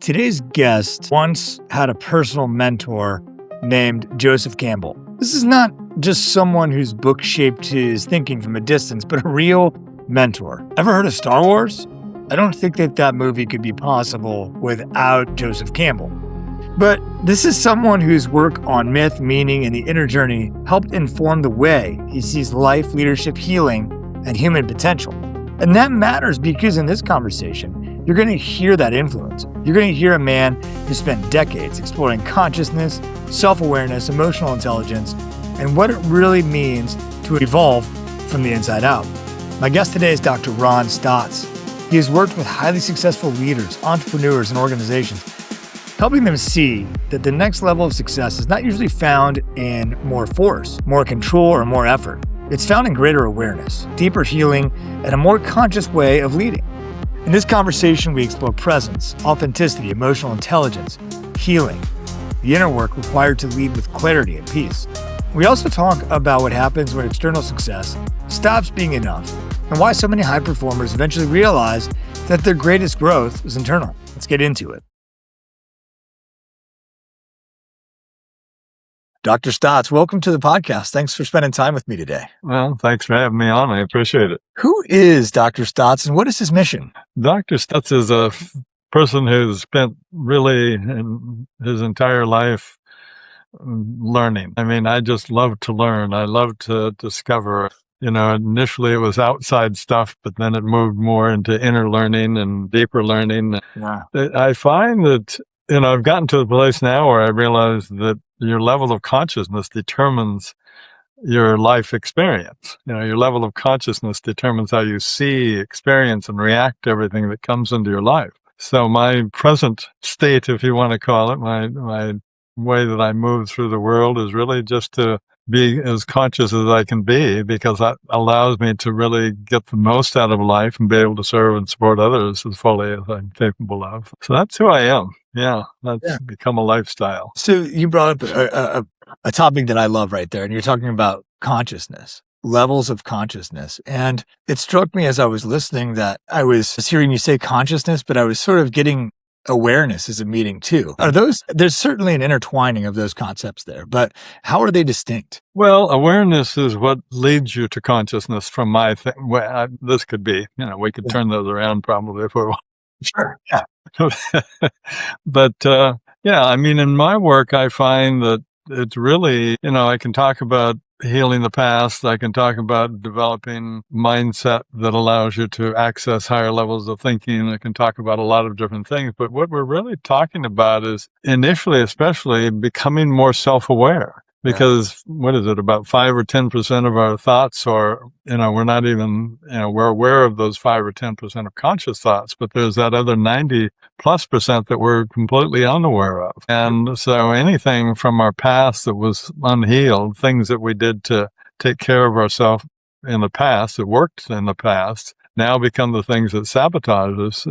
Today's guest once had a personal mentor named Joseph Campbell. This is not just someone whose book shaped his thinking from a distance, but a real mentor. Ever heard of Star Wars? I don't think that movie could be possible without Joseph Campbell. But this is someone whose work on myth, meaning, and the inner journey helped inform the way he sees life, leadership, healing, and human potential. And that matters because in this conversation, you're going to hear that influence. You're going to hear a man who spent decades exploring consciousness, self-awareness, emotional intelligence, and what it really means to evolve from the inside out. My guest today is Dr. Ron Stotts. He has worked with highly successful leaders, entrepreneurs, and organizations, helping them see that the next level of success is not usually found in more force, more control, or more effort. It's found in greater awareness, deeper healing, and a more conscious way of leading. In this conversation, we explore presence, authenticity, emotional intelligence, healing, the inner work required to lead with clarity and peace. We also talk about what happens when external success stops being enough and why so many high performers eventually realize that their greatest growth is internal. Let's get into it. Dr. Stotts, welcome to the podcast. Thanks for spending time with me today. Well, thanks for having me on. I appreciate it. Who is Dr. Stotts and what is his mission? Dr. Stotts is a person who's spent really in his entire life learning. I mean, I just love to learn. I love to discover. Initially it was outside stuff, but then it moved more into inner learning and deeper learning. Yeah. I find that, I've gotten to the place now where I realize that your level of consciousness determines your life experience. Your level of consciousness determines how you see, experience, and react to everything that comes into your life. So my present state, if you want to call it, my way that I move through the world is really just to be as conscious as I can be, because that allows me to really get the most out of life and be able to serve and support others as fully as I'm capable of. So that's who I am. Yeah, that's become a lifestyle. So you brought up a topic that I love right there, and you're talking about consciousness, levels of consciousness. And it struck me as I was listening that I was hearing you say consciousness, but I was sort of getting awareness as a meeting too. There's certainly an intertwining of those concepts there, but how are they distinct? Well, awareness is what leads you to consciousness from my thing. This could be, we could turn those around probably if we want. Sure. Yeah. But, in my work, I find that it's really, I can talk about healing the past. I can talk about developing mindset that allows you to access higher levels of thinking. I can talk about a lot of different things, but what we're really talking about is initially, especially becoming more self-aware. Because what is it, about 5 or 10% of our thoughts are, we're not even, we're aware of those 5 or 10% of conscious thoughts, but there's that other 90+% that we're completely unaware of. And so anything from our past that was unhealed, things that we did to take care of ourselves in the past, that worked in the past, now become the things that sabotage us,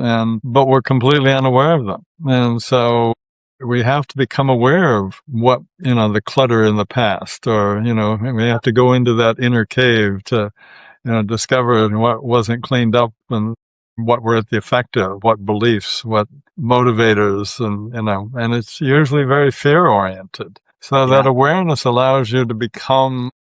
but we're completely unaware of them. And so we have to become aware of what, the clutter in the past, or, we have to go into that inner cave to, discover what wasn't cleaned up and what we're at the effect of, what beliefs, what motivators, and it's usually very fear oriented. So that awareness allows you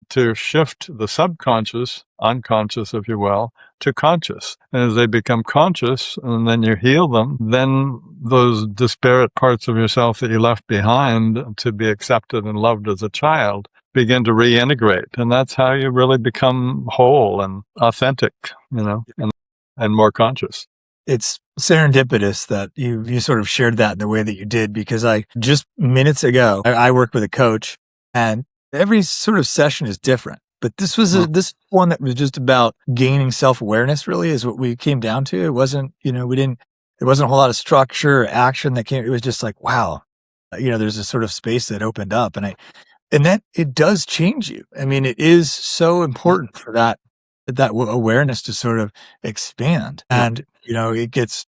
to shift the subconscious, unconscious, if you will, to conscious. And as they become conscious and then you heal them, then those disparate parts of yourself that you left behind to be accepted and loved as a child begin to reintegrate. And that's how you really become whole and authentic, and more conscious. It's serendipitous that you sort of shared that in the way that you did, because just minutes ago, I work with a coach, and every sort of session is different. But this was this one that was just about gaining self-awareness, really, is what we came down to. It wasn't, there wasn't a whole lot of structure or action that came. It was just like, wow, there's a sort of space that opened up. And that it does change you. I mean, it is so important for that awareness to sort of expand. And, it gets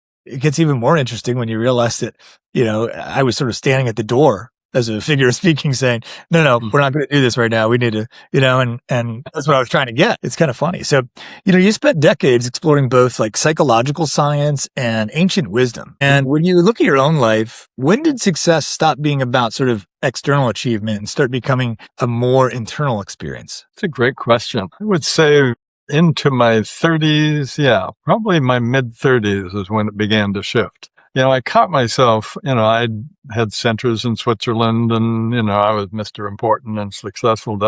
even more interesting when you realize that, I was sort of standing at the door as a figure of speaking, saying, no, we're not going to do this right now. We need to, and that's what I was trying to get. It's kind of funny. So, you spent decades exploring both like psychological science and ancient wisdom. And when you look at your own life, when did success stop being about sort of external achievement and start becoming a more internal experience? It's a great question. I would say into my 30s, probably my mid 30s is when it began to shift. I caught myself, I had centers in Switzerland and, I was Mr. Important and successful,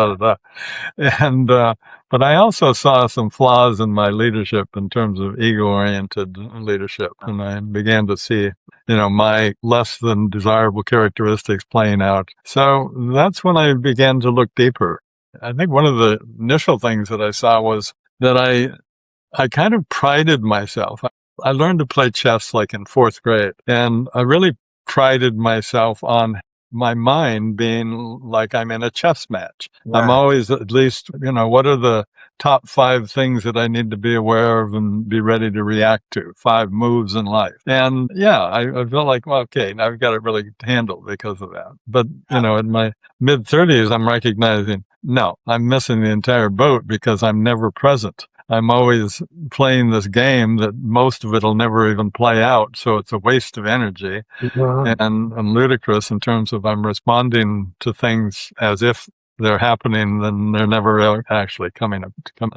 And, but I also saw some flaws in my leadership in terms of ego-oriented leadership. And I began to see, my less than desirable characteristics playing out. So that's when I began to look deeper. I think one of the initial things that I saw was that I kind of prided myself. I learned to play chess like in 4th grade, and I really prided myself on my mind being like I'm in a chess match. Wow. I'm always at least, what are the top 5 things that I need to be aware of and be ready to react to, 5 moves in life. And I feel like, well, okay, now I've got it really handled because of that. But, in my mid 30s, I'm recognizing, no, I'm missing the entire boat because I'm never present. I'm always playing this game that most of it will never even play out. So it's a waste of energy and ludicrous in terms of I'm responding to things as if they're happening, then they're never actually coming up.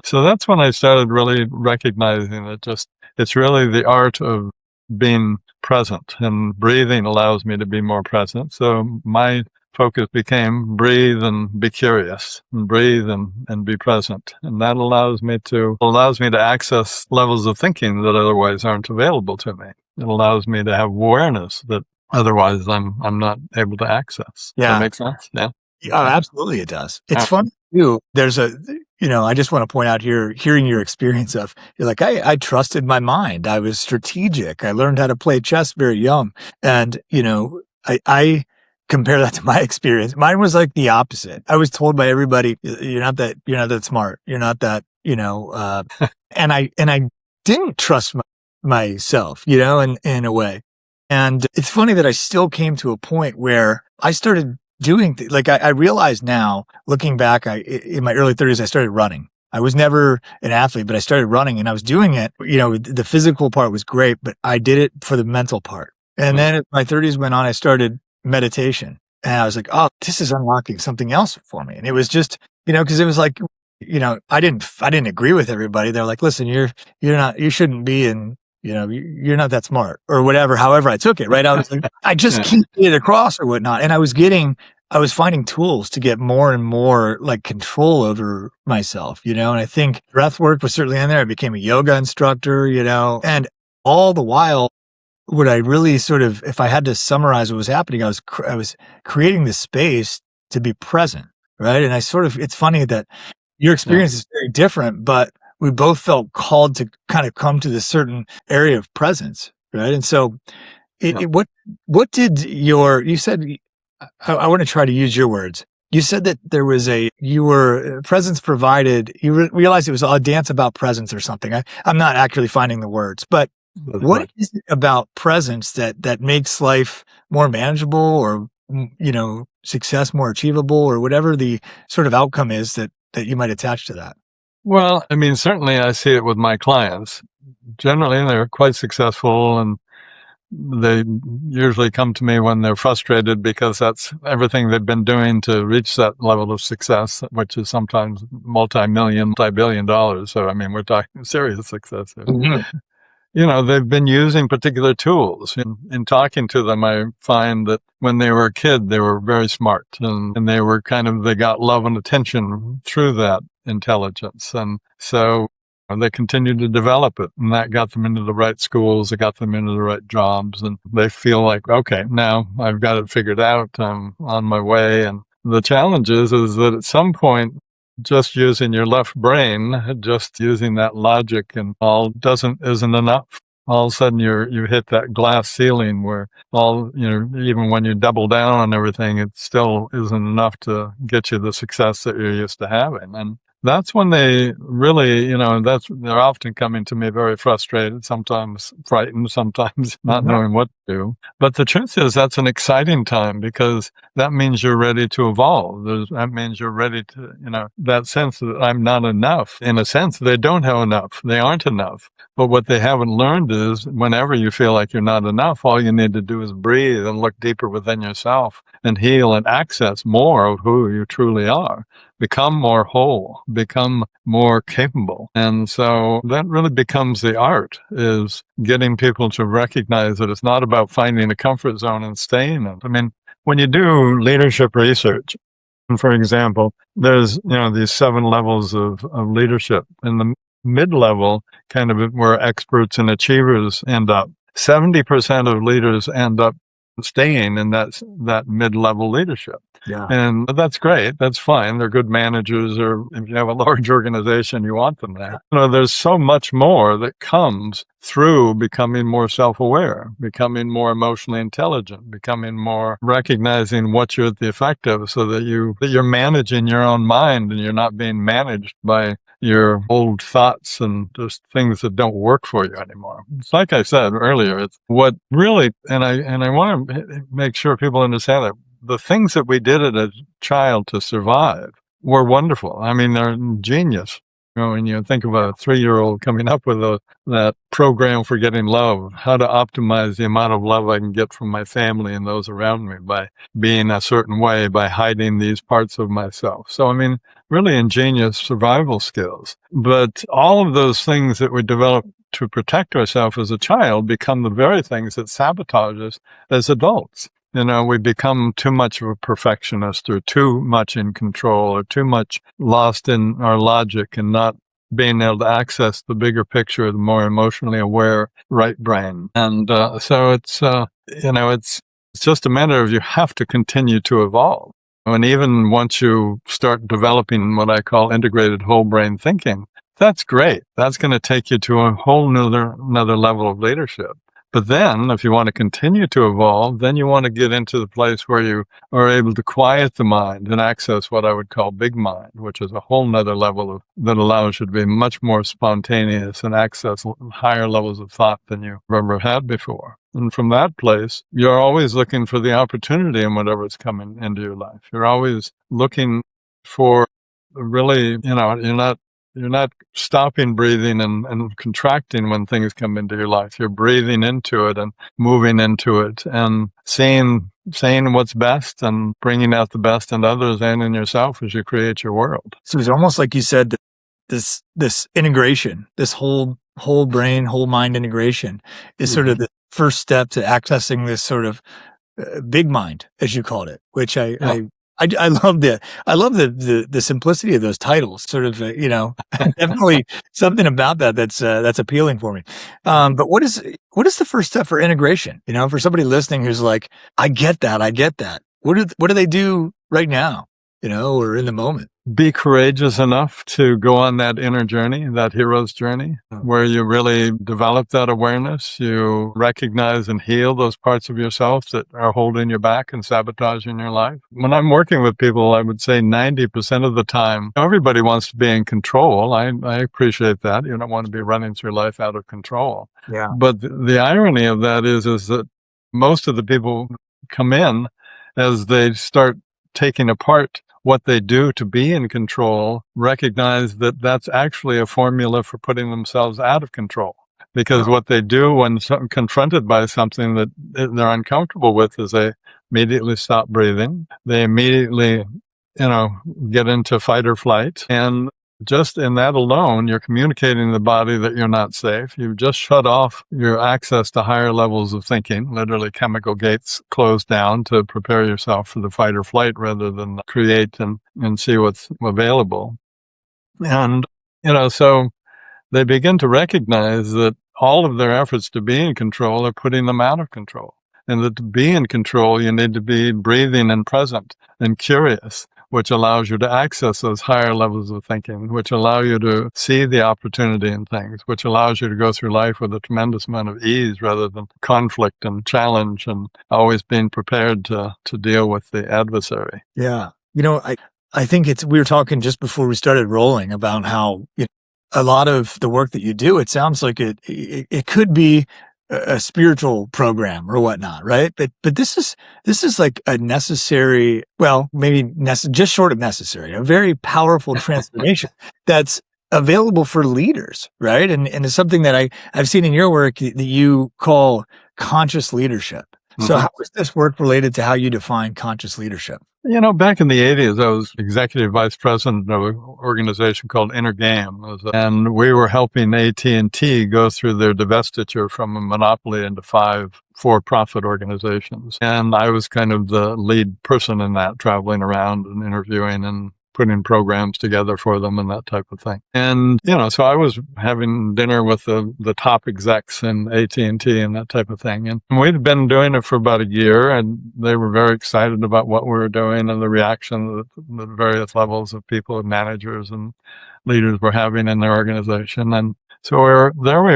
So that's when I started really recognizing that it's really the art of being present, and breathing allows me to be more present. So my focus became breathe and be curious, and breathe and be present. And that allows me to access levels of thinking that otherwise aren't available to me. It allows me to have awareness that otherwise I'm not able to access. Yeah. Does that make sense? Yeah. Oh, absolutely it does. It's fun too. There's I just want to point out here, hearing your experience of, you're like, I trusted my mind. I was strategic. I learned how to play chess very young. And, I compare that to my experience. Mine was like the opposite. I was told by everybody, you're not that smart. You're not that, and I didn't trust myself, in a way. And it's funny that I still came to a point where I started doing like I realize now, looking back, in my early 30s, I started running. I was never an athlete, but I started running, and I was doing it. The physical part was great, but I did it for the mental part. And then as my 30s went on, I started meditation, and I was like, oh, this is unlocking something else for me. And it was just, because it was like, I didn't agree with everybody. They're like, listen, you shouldn't be in, you're not that smart or whatever. However I took it, right? I was like, I just can't get it across or whatnot. And I was finding tools to get more and more like control over myself, and I think breath work was certainly in there. I became a yoga instructor, and all the while, what I really sort of, if I had to summarize what was happening, I was creating this space to be present, right? And it's funny that your experience is very different, but we both felt called to kind of come to this certain area of presence, right? And so, what did you said, I want to try to use your words. You said that you were presence provided. You realized it was a dance about presence or something. I'm not actually finding the words, but what is it about presence that makes life more manageable, or, success more achievable, or whatever the sort of outcome is that you might attach to that? Well, I mean, certainly I see it with my clients. Generally, they're quite successful, and they usually come to me when they're frustrated because that's everything they've been doing to reach that level of success, which is sometimes multi-billion dollars. So, I mean, we're talking serious success here. Mm-hmm. They've been using particular tools. In talking to them, I find that when they were a kid, they were very smart, and they got love and attention through that intelligence. And so they continued to develop it, and that got them into the right schools. It got them into the right jobs, and they feel like, okay, now I've got it figured out. I'm on my way. And the challenge is that at some point, just using your left brain, just using that logic and all isn't enough. All of a sudden you hit that glass ceiling where even when you double down on everything, it still isn't enough to get you the success that you're used to having. And that's when they really, they're often coming to me very frustrated, sometimes frightened, sometimes not knowing what do. But the truth is that's an exciting time because that means you're ready to evolve. That means you're ready to, that sense that I'm not enough. In a sense, they don't have enough. They aren't enough. But what they haven't learned is whenever you feel like you're not enough, all you need to do is breathe and look deeper within yourself and heal and access more of who you truly are. Become more whole, become more capable. And so that really becomes the art, is getting people to recognize that it's not about finding a comfort zone and staying in it. I mean, when you do leadership research, for example, there's, these 7 levels of leadership. And the mid-level, kind of where experts and achievers end up, 70% of leaders end up staying in that mid-level leadership. Yeah. And that's great. That's fine. They're good managers, or if you have a large organization, you want them there. There's so much more that comes through becoming more self-aware, becoming more emotionally intelligent, becoming more recognizing what you're at the effect of, so that you're managing your own mind and you're not being managed by your old thoughts and just things that don't work for you anymore. It's like I said earlier, it's what really, and I want to make sure people understand that the things that we did as a child to survive were wonderful. I mean, they're genius. When you think of a 3-year-old coming up with that program for getting love, how to optimize the amount of love I can get from my family and those around me by being a certain way, by hiding these parts of myself. So, I mean, really ingenious survival skills. But all of those things that we develop to protect ourselves as a child become the very things that sabotage us as adults. We become too much of a perfectionist, or too much in control, or too much lost in our logic and not being able to access the bigger picture, the more emotionally aware right brain. And so it's just a matter of you have to continue to evolve. And even once you start developing what I call integrated whole brain thinking, that's great. That's going to take you to a whole another level of leadership. But then, if you want to continue to evolve, then you want to get into the place where you are able to quiet the mind and access what I would call big mind, which is a whole nother level that allows you to be much more spontaneous and access higher levels of thought than you've ever had before. And from that place, you're always looking for the opportunity in whatever's coming into your life. You're always looking for really, you're not stopping breathing and contracting when things come into your life. You're breathing into it and moving into it and saying what's best and bringing out the best in others and in yourself as you create your world. So it's almost like you said that this integration, this whole brain, whole mind integration is sort of the first step to accessing this sort of big mind, as you called it, which I love the simplicity of those titles. Sort of, definitely something about that's appealing for me. But what is the first step for integration? For somebody listening who's like, I get that. What do they do right now? Or in the moment? Be courageous enough to go on that inner journey, that hero's journey, where you really develop that awareness. You recognize and heal those parts of yourself that are holding you back and sabotaging your life. When I'm working with people, I would say 90% of the time, everybody wants to be in control. I appreciate that. You don't want to be running through life out of control. Yeah. But the irony of that is that most of the people come in as they start taking apart what they do to be in control, recognize that that's actually a formula for putting themselves out of control. Because what they do when confronted by something that they're uncomfortable with is they immediately stop breathing. They immediately, get into fight or flight. And just in that alone, you're communicating to the body that you're not safe. You've just shut off your access to higher levels of thinking. Literally, chemical gates close down to prepare yourself for the fight or flight rather than create and see what's available. And, so they begin to recognize that all of their efforts to be in control are putting them out of control. And that to be in control, you need to be breathing and present and curious, which allows you to access those higher levels of thinking, which allow you to see the opportunity in things, which allows you to go through life with a tremendous amount of ease rather than conflict and challenge and always being prepared to deal with the adversary. Yeah. I think we were talking just before we started rolling about how a lot of the work that you do, it sounds like it could be a spiritual program or whatnot, right? But this is like a necessary, well, maybe just short of necessary, a very powerful transformation that's available for leaders, right? And it's something that I've seen in your work that you call conscious leadership. So how is this work related to how you define conscious leadership? Back in the 80s, I was executive vice president of an organization called Inner Game, and we were helping AT&T go through their divestiture from a monopoly into 5 for-profit organizations. And I was kind of the lead person in that, traveling around and interviewing and putting programs together for them and that type of thing. And, so I was having dinner with the top execs in AT&T and that type of thing. And we'd been doing it for about a year, and they were very excited about what we were doing and the reaction that the various levels of people and managers and leaders were having in their organization. And so we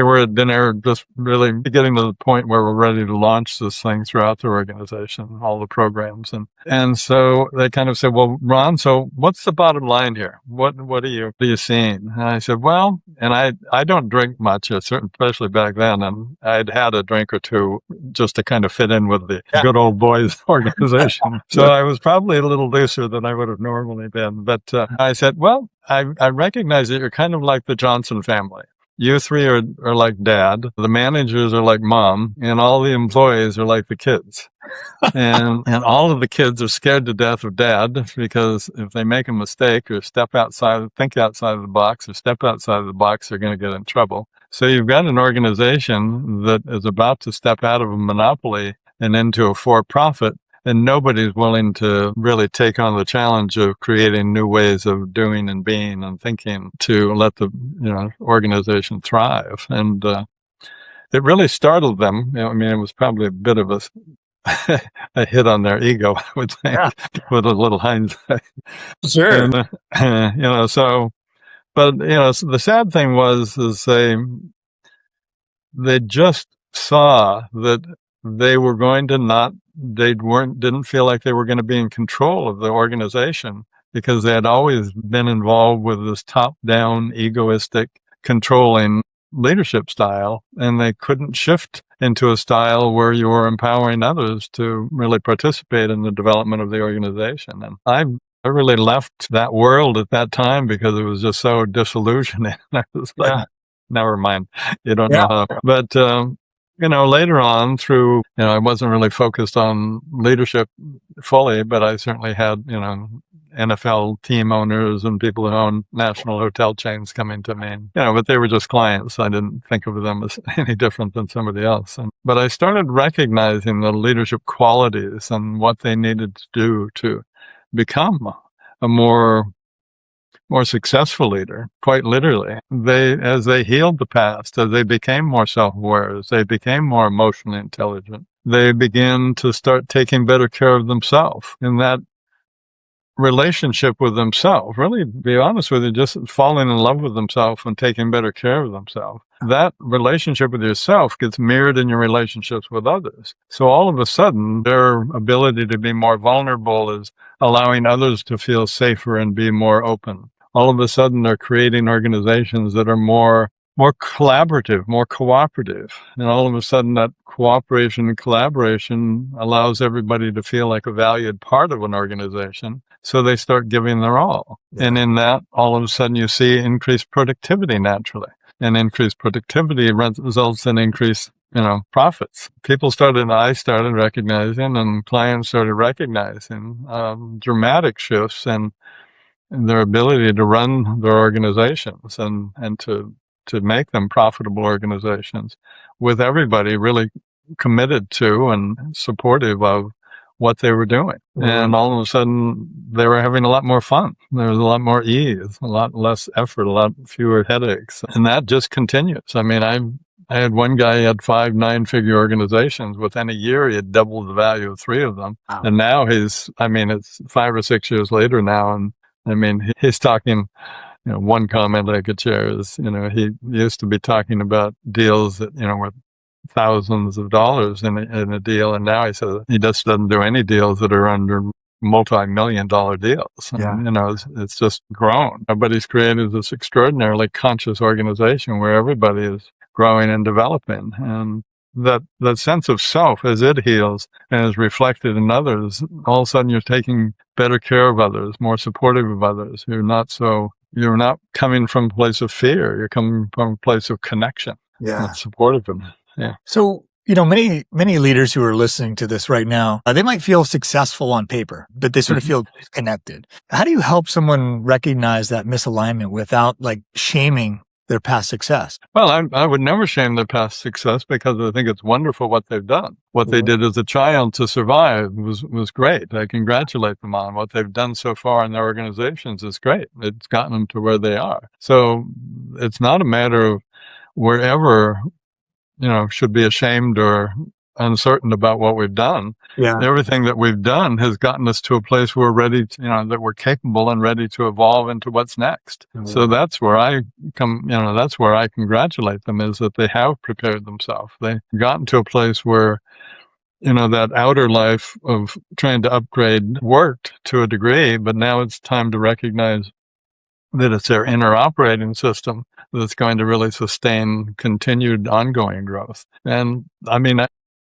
were at dinner, just really getting to the point where we're ready to launch this thing throughout the organization, all the programs. And so they kind of said, well, Ron, so what's the bottom line here? What are you seeing? And I said, well, and I don't drink much, especially back then. And I'd had a drink or two just to kind of fit in with the good old boys organization. So I was probably a little looser than I would have normally been. But I said, well, I recognize that you're kind of like the Johnson family. You 3 are like dad, the managers are like mom, and all the employees are like the kids. and all of the kids are scared to death of dad, because if they make a mistake or think outside of the box, or step outside of the box, they're going to get in trouble. So you've got an organization that is about to step out of a monopoly and into a for-profit, and nobody's willing to really take on the challenge of creating new ways of doing and being and thinking to let the organization thrive. And it really startled them. It was probably a bit of a hit on their ego, I would think, with a little hindsight. Sure. And, so the sad thing is they just saw that they were going to didn't feel like they were going to be in control of the organization, because they had always been involved with this top-down, egoistic, controlling leadership style, and they couldn't shift into a style where you were empowering others to really participate in the development of the organization. And I really left that world at that time because it was just so disillusioning. I was like, never mind. You don't know how. But later on through, I wasn't really focused on leadership fully, but I certainly had, NFL team owners and people who own national hotel chains coming to me, but they were just clients. I didn't think of them as any different than somebody else. But I started recognizing the leadership qualities and what they needed to do to become a more successful leader, quite literally. As they healed the past, as they became more self-aware, as they became more emotionally intelligent, they began to start taking better care of themselves. And that relationship with themselves, really, to be honest with you, just falling in love with themselves and taking better care of themselves. That relationship with yourself gets mirrored in your relationships with others. So all of a sudden, their ability to be more vulnerable is allowing others to feel safer and be more open. All of a sudden, they're creating organizations that are more collaborative, more cooperative. And all of a sudden, that cooperation and collaboration allows everybody to feel like a valued part of an organization. So they start giving their all. Yeah. And in that, all of a sudden, you see increased productivity naturally. And increased productivity results in increased, profits. I started recognizing, and clients started recognizing dramatic shifts in their ability to run their organizations and to make them profitable organizations, with everybody really committed to and supportive of what they were doing. Mm-hmm. And all of a sudden, they were having a lot more fun. There was a lot more ease, a lot less effort, a lot fewer headaches. And that just continues. I had one guy, he had 5 9-figure organizations. Within a year, he had doubled the value of 3 of them. Wow. And now it's 5 or 6 years later now. And he's talking, one comment I could share is, he used to be talking about deals that, were thousands of dollars in a deal. And now he says he just doesn't do any deals that are under multi-million-dollar deals. Yeah. It's just grown. But he's created this extraordinarily conscious organization where everybody is growing and developing. And that sense of self, as it heals and is reflected in others, all of a sudden you're taking better care of others, more supportive of others. You're not coming from a place of fear. You're coming from a place of connection. Yeah. That's supportive of them. Yeah. So, many leaders who are listening to this right now, they might feel successful on paper, but they sort of feel disconnected. How do you help someone recognize that misalignment without like shaming their past success? Well, I would never shame their past success, because I think it's wonderful what they've done. What they did as a child to survive was great. I congratulate them on what they've done so far in their organizations is great. It's gotten them to where they are. So it's not a matter of wherever, should be ashamed or uncertain about what we've done. Yeah. Everything that we've done has gotten us to a place where we're ready to, that we're capable and ready to evolve into what's next. So that's where I come, that's where I congratulate them, is that they have prepared themselves. They've gotten to a place where, that outer life of trying to upgrade worked to a degree, but now it's time to recognize that it's their inner operating system that's going to really sustain continued ongoing growth. And I mean,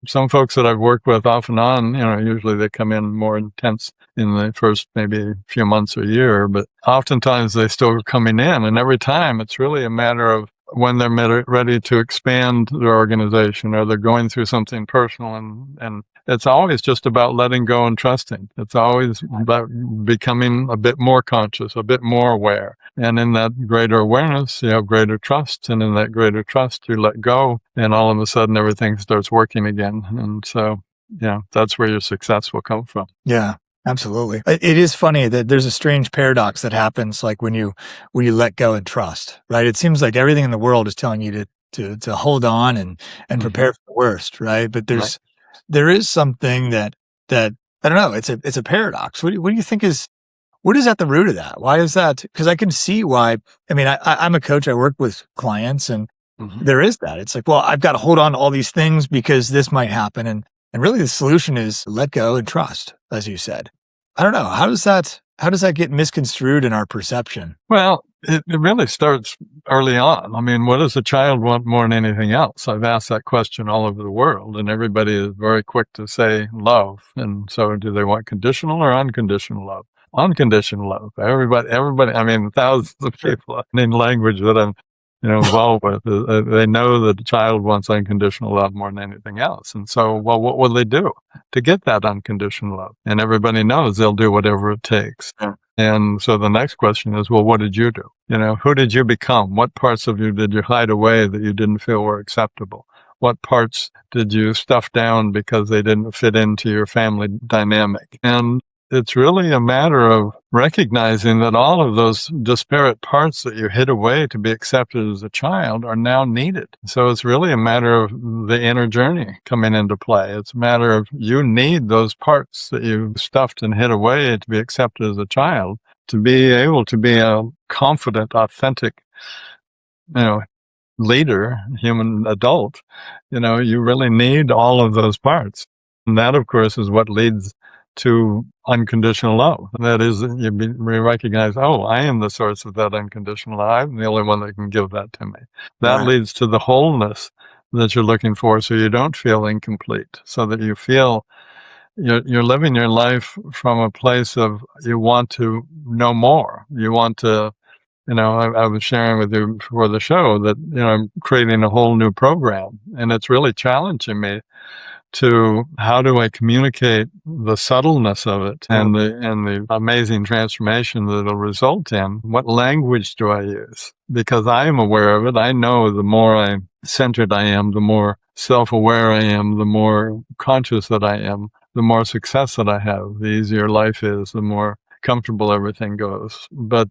some folks that I've worked with off and on, usually they come in more intense in the first maybe few months or year, but oftentimes they still are coming in. And every time it's really a matter of when they're ready to expand their organization, or they're going through something personal, and it's always just about letting go and trusting. It's always about becoming a bit more conscious, a bit more aware. And in that greater awareness, you have greater trust. And in that greater trust, you let go, and all of a sudden everything starts working again. And so, that's where your success will come from. Yeah. Absolutely. It is funny that there's a strange paradox that happens like when you let go and trust, right? It seems like everything in the world is telling you to hold on and prepare for the worst, right? But there is something that I don't know, it's a paradox. What do you think what is at the root of that? Why is that? Because I can see why. I mean, I'm a coach, I work with clients, and there is that. It's like, well, I've got to hold on to all these things because this might happen. And really the solution is let go and trust, as you said. I don't know. How does that get misconstrued in our perception? Well, it really starts early on. I mean, what does a child want more than anything else? I've asked that question all over the world, and everybody is very quick to say love. And so do they want conditional or unconditional love? Unconditional love. Everybody, I mean, thousands of people in language that I'm involved with, they know that the child wants unconditional love more than anything else. And so, well, what will they do to get that unconditional love? And everybody knows they'll do whatever it takes. Yeah. And so the next question is, well, what did you do? Who did you become? What parts of you did you hide away that you didn't feel were acceptable? What parts did you stuff down because they didn't fit into your family dynamic? And it's really a matter of recognizing that all of those disparate parts that you hid away to be accepted as a child are now needed. So it's really a matter of the inner journey coming into play. It's a matter of you need those parts that you stuffed and hid away to be accepted as a child, to be able to be a confident, authentic, leader, human adult. You really need all of those parts. And that, of course, is what leads to unconditional love. That is, you recognize, oh, I am the source of that unconditional love. I'm the only one that can give that to me. That leads to the wholeness that you're looking for, so you don't feel incomplete, so that you feel you're living your life from a place of you want to know more. You want to, I was sharing with you before the show that, I'm creating a whole new program, and it's really challenging me to how do I communicate the subtleness of it and the amazing transformation that it'll result in. What language do I use? Because I am aware of it. I know the more centered I am, the more self-aware I am, the more conscious that I am, the more success that I have, the easier life is, the more comfortable everything goes. But,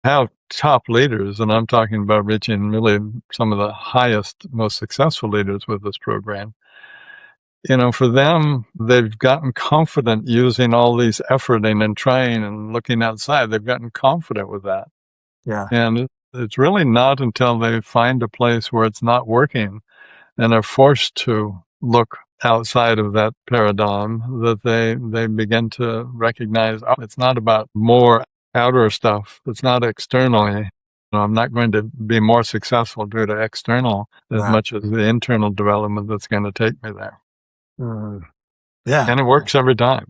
have top leaders, and I'm talking about reaching really some of the highest, most successful leaders with this program. For them, they've gotten confident using all these efforting and trying and looking outside. They've gotten confident with that. Yeah. And it's really not until they find a place where it's not working and are forced to look outside of that paradigm that they begin to recognize, oh, it's not about more outer stuff. It's not externally. I'm not going to be more successful due to external as much as the internal development that's going to take me there. Yeah. And it works every time.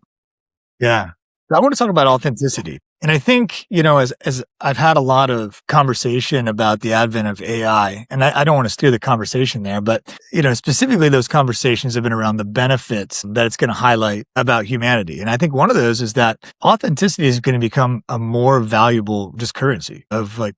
Yeah. I want to talk about authenticity. And I think, as I've had a lot of conversation about the advent of AI, and I don't want to steer the conversation there, but, specifically those conversations have been around the benefits that it's going to highlight about humanity. And I think one of those is that authenticity is going to become a more valuable just currency of what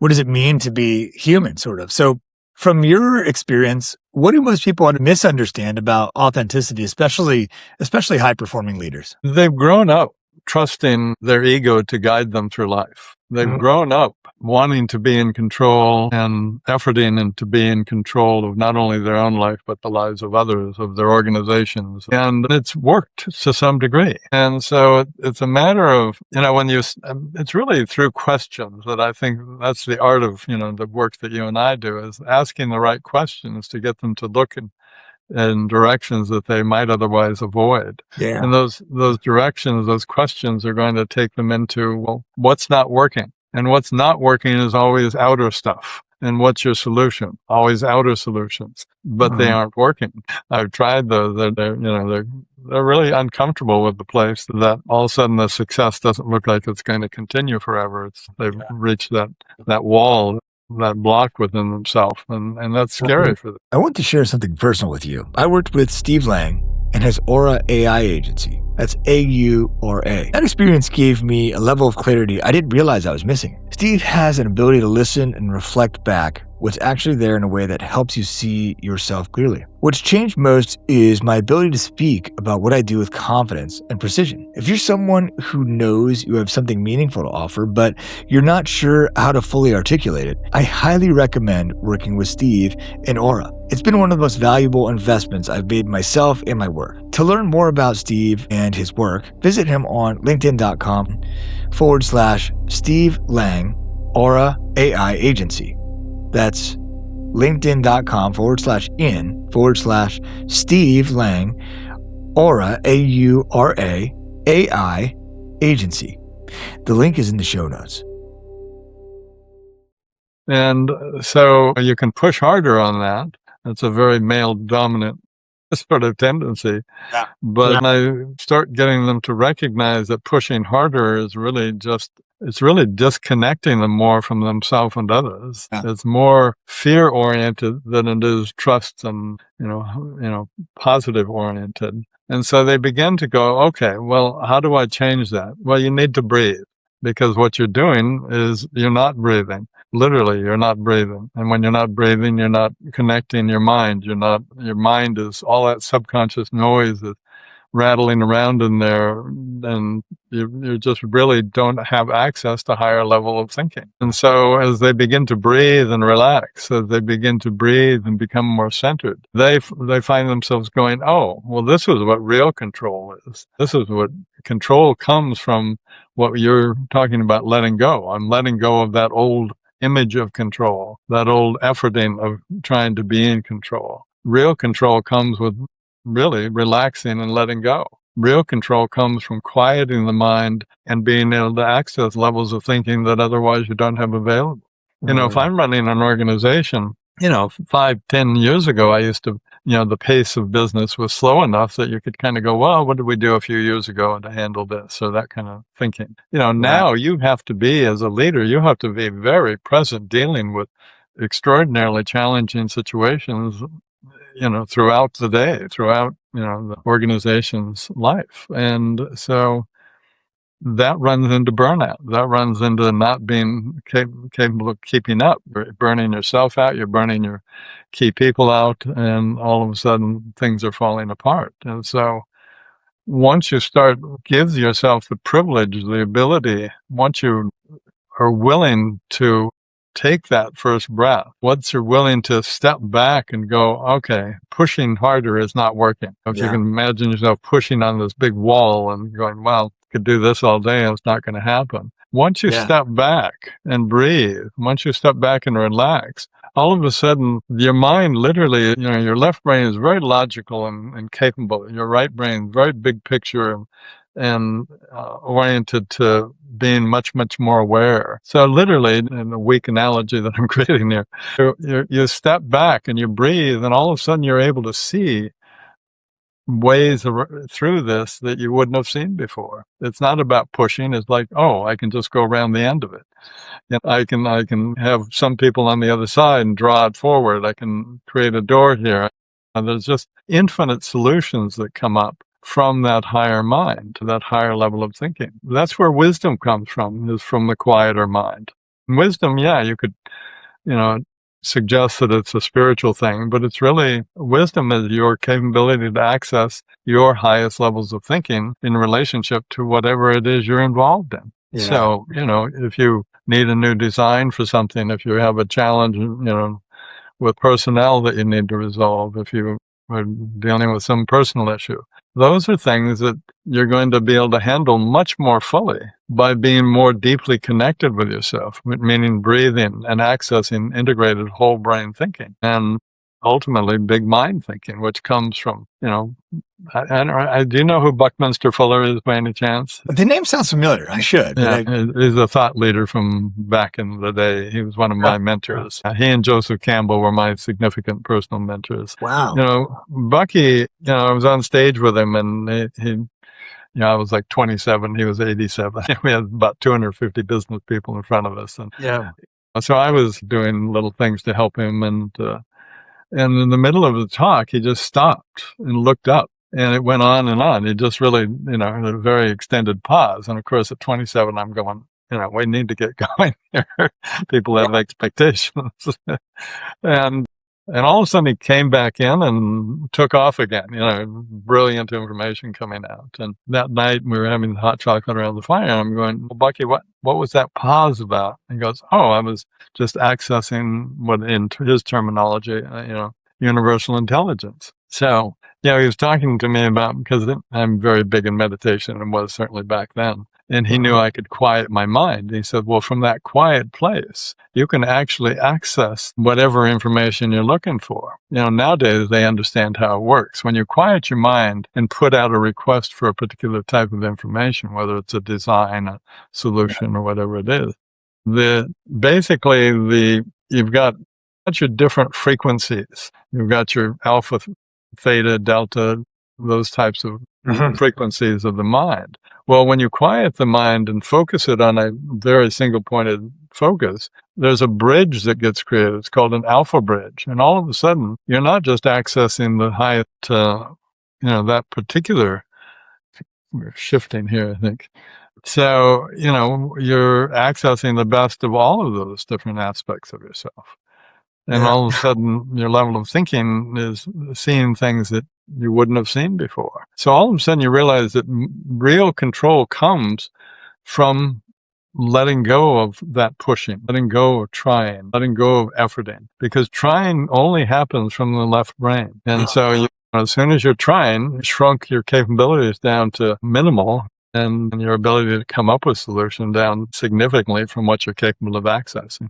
does it mean to be human, sort of. So from your experience, what do most people misunderstand about authenticity, especially high performing leaders? They've grown up trusting their ego to guide them through life. They've grown up wanting to be in control and efforting and to be in control of not only their own life, but the lives of others, of their organizations. And it's worked to some degree. And so it's a matter of, it's really through questions that I think that's the art of, the work that you and I do, is asking the right questions to get them to look in directions that they might otherwise avoid. Yeah. And those directions, those questions are going to take them into, well, what's not working? And what's not working is always outer stuff. And what's your solution? Always outer solutions, but they aren't working. I've tried those. They're really uncomfortable with the place that all of a sudden the success doesn't look like it's going to continue forever. They've reached that wall, that block within themselves, and that's scary for them. I want to share something personal with you. I worked with Steve Lang and his Aura AI agency. That's AURA. That experience gave me a level of clarity I didn't realize I was missing. Steve has an ability to listen and reflect back what's actually there in a way that helps you see yourself clearly. What's changed most is my ability to speak about what I do with confidence and precision. If you're someone who knows you have something meaningful to offer, but you're not sure how to fully articulate it, I highly recommend working with Steve and Aura. It's been one of the most valuable investments I've made myself and my work. To learn more about Steve and his work, visit him on linkedin.com/Steve Lang, Aura AI Agency. That's linkedin.com/in/Steve Lang, Aura, AURA, AI Agency. The link is in the show notes. And so you can push harder on that. That's a very male dominant sort of tendency. Yeah. But I start getting them to recognize that pushing harder is really it's really disconnecting them more from themselves and others. Yeah. It's more fear oriented than it is trust and, positive oriented. And so they begin to go, okay, well, how do I change that? Well, you need to breathe, because what you're doing is you're not breathing. Literally, you're not breathing. And when you're not breathing, you're not connecting your mind. Your mind is all that subconscious noise is rattling around in there, and you just really don't have access to higher level of thinking. And so as they begin to breathe and relax, as they begin to breathe and become more centered, they find themselves going, oh, well, this is what real control is. This is what control comes from, what you're talking about, letting go. I'm letting go of that old image of control, that old efforting of trying to be in control. Real control comes with really relaxing and letting go. Real control comes from quieting the mind and being able to access levels of thinking that otherwise you don't have available. If I'm running an organization, 5-10 years ago, I used to, the pace of business was slow enough that you could kind of go, well, what did we do a few years ago to handle this, or that kind of thinking. Now you have to be, as a leader, you have to be very present dealing with extraordinarily challenging situations, throughout the day, throughout, the organization's life. And so that runs into burnout. That runs into not being capable of keeping up. You're burning yourself out. You're burning your key people out. And all of a sudden, things are falling apart. And so once you give yourself the privilege, the ability, once you are willing to take that first breath, once you're willing to step back and go, okay, pushing harder is not working. If you can imagine yourself pushing on this big wall and going, well, could do this all day and it's not going to happen. Once you step back and breathe, once you step back and relax, all of a sudden your mind literally, your left brain is very logical and capable. Your right brain, very big picture and oriented to being much, much more aware. So literally, in a weak analogy that I'm creating here, you step back and you breathe, and all of a sudden you're able to see ways through this that you wouldn't have seen before. It's not about pushing. It's like, oh, I can just go around the end of it. I can have some people on the other side and draw it forward. I can create a door here. And there's just infinite solutions that come up from that higher mind, to that higher level of thinking. That's where wisdom comes from, is from the quieter mind. And wisdom, yeah, you could, suggest that it's a spiritual thing, but it's really, wisdom is your capability to access your highest levels of thinking in relationship to whatever it is you're involved in. Yeah. So, if you need a new design for something, if you have a challenge, with personnel that you need to resolve, if you are dealing with some personal issue, those are things that you're going to be able to handle much more fully by being more deeply connected with yourself, meaning breathing and accessing integrated whole brain thinking and ultimately big mind thinking, which comes from, do you know who Buckminster Fuller is by any chance? The name sounds familiar. I should. Yeah, he's a thought leader from back in the day. He was one of my mentors. He and Joseph Campbell were my significant personal mentors. Wow. Bucky, I was on stage with him, and he I was like 27. He was 87. We had about 250 business people in front of us. And so I was doing little things to help him. And in the middle of the talk, he just stopped and looked up. And it went on and on. He just really, a very extended pause. And of course, at 27, I'm going, we need to get going here. People have expectations. And all of a sudden he came back in and took off again, brilliant information coming out. And that night we were having hot chocolate around the fire, and I'm going, well, Bucky, what was that pause about? And he goes, oh, I was just accessing what, in his terminology, universal intelligence. So, he was talking to me about, because I'm very big in meditation and was certainly back then. And he knew I could quiet my mind. He said, well, from that quiet place, you can actually access whatever information you're looking for. Nowadays they understand how it works. When you quiet your mind and put out a request for a particular type of information, whether it's a design, a solution, or whatever it is, you've got your different frequencies. You've got your alpha, theta, delta, those types of frequencies of the mind. Well, when you quiet the mind and focus it on a very single-pointed focus, there's a bridge that gets created. It's called an alpha bridge. And all of a sudden, you're not just accessing the highest, that particular, we're shifting here, I think. So, you're accessing the best of all of those different aspects of yourself. And all of a sudden, your level of thinking is seeing things that you wouldn't have seen before. So all of a sudden, you realize that real control comes from letting go of that pushing, letting go of trying, letting go of efforting, because trying only happens from the left brain. And so as soon as you're trying, you shrunk your capabilities down to minimal, and your ability to come up with solutions down significantly from what you're capable of accessing.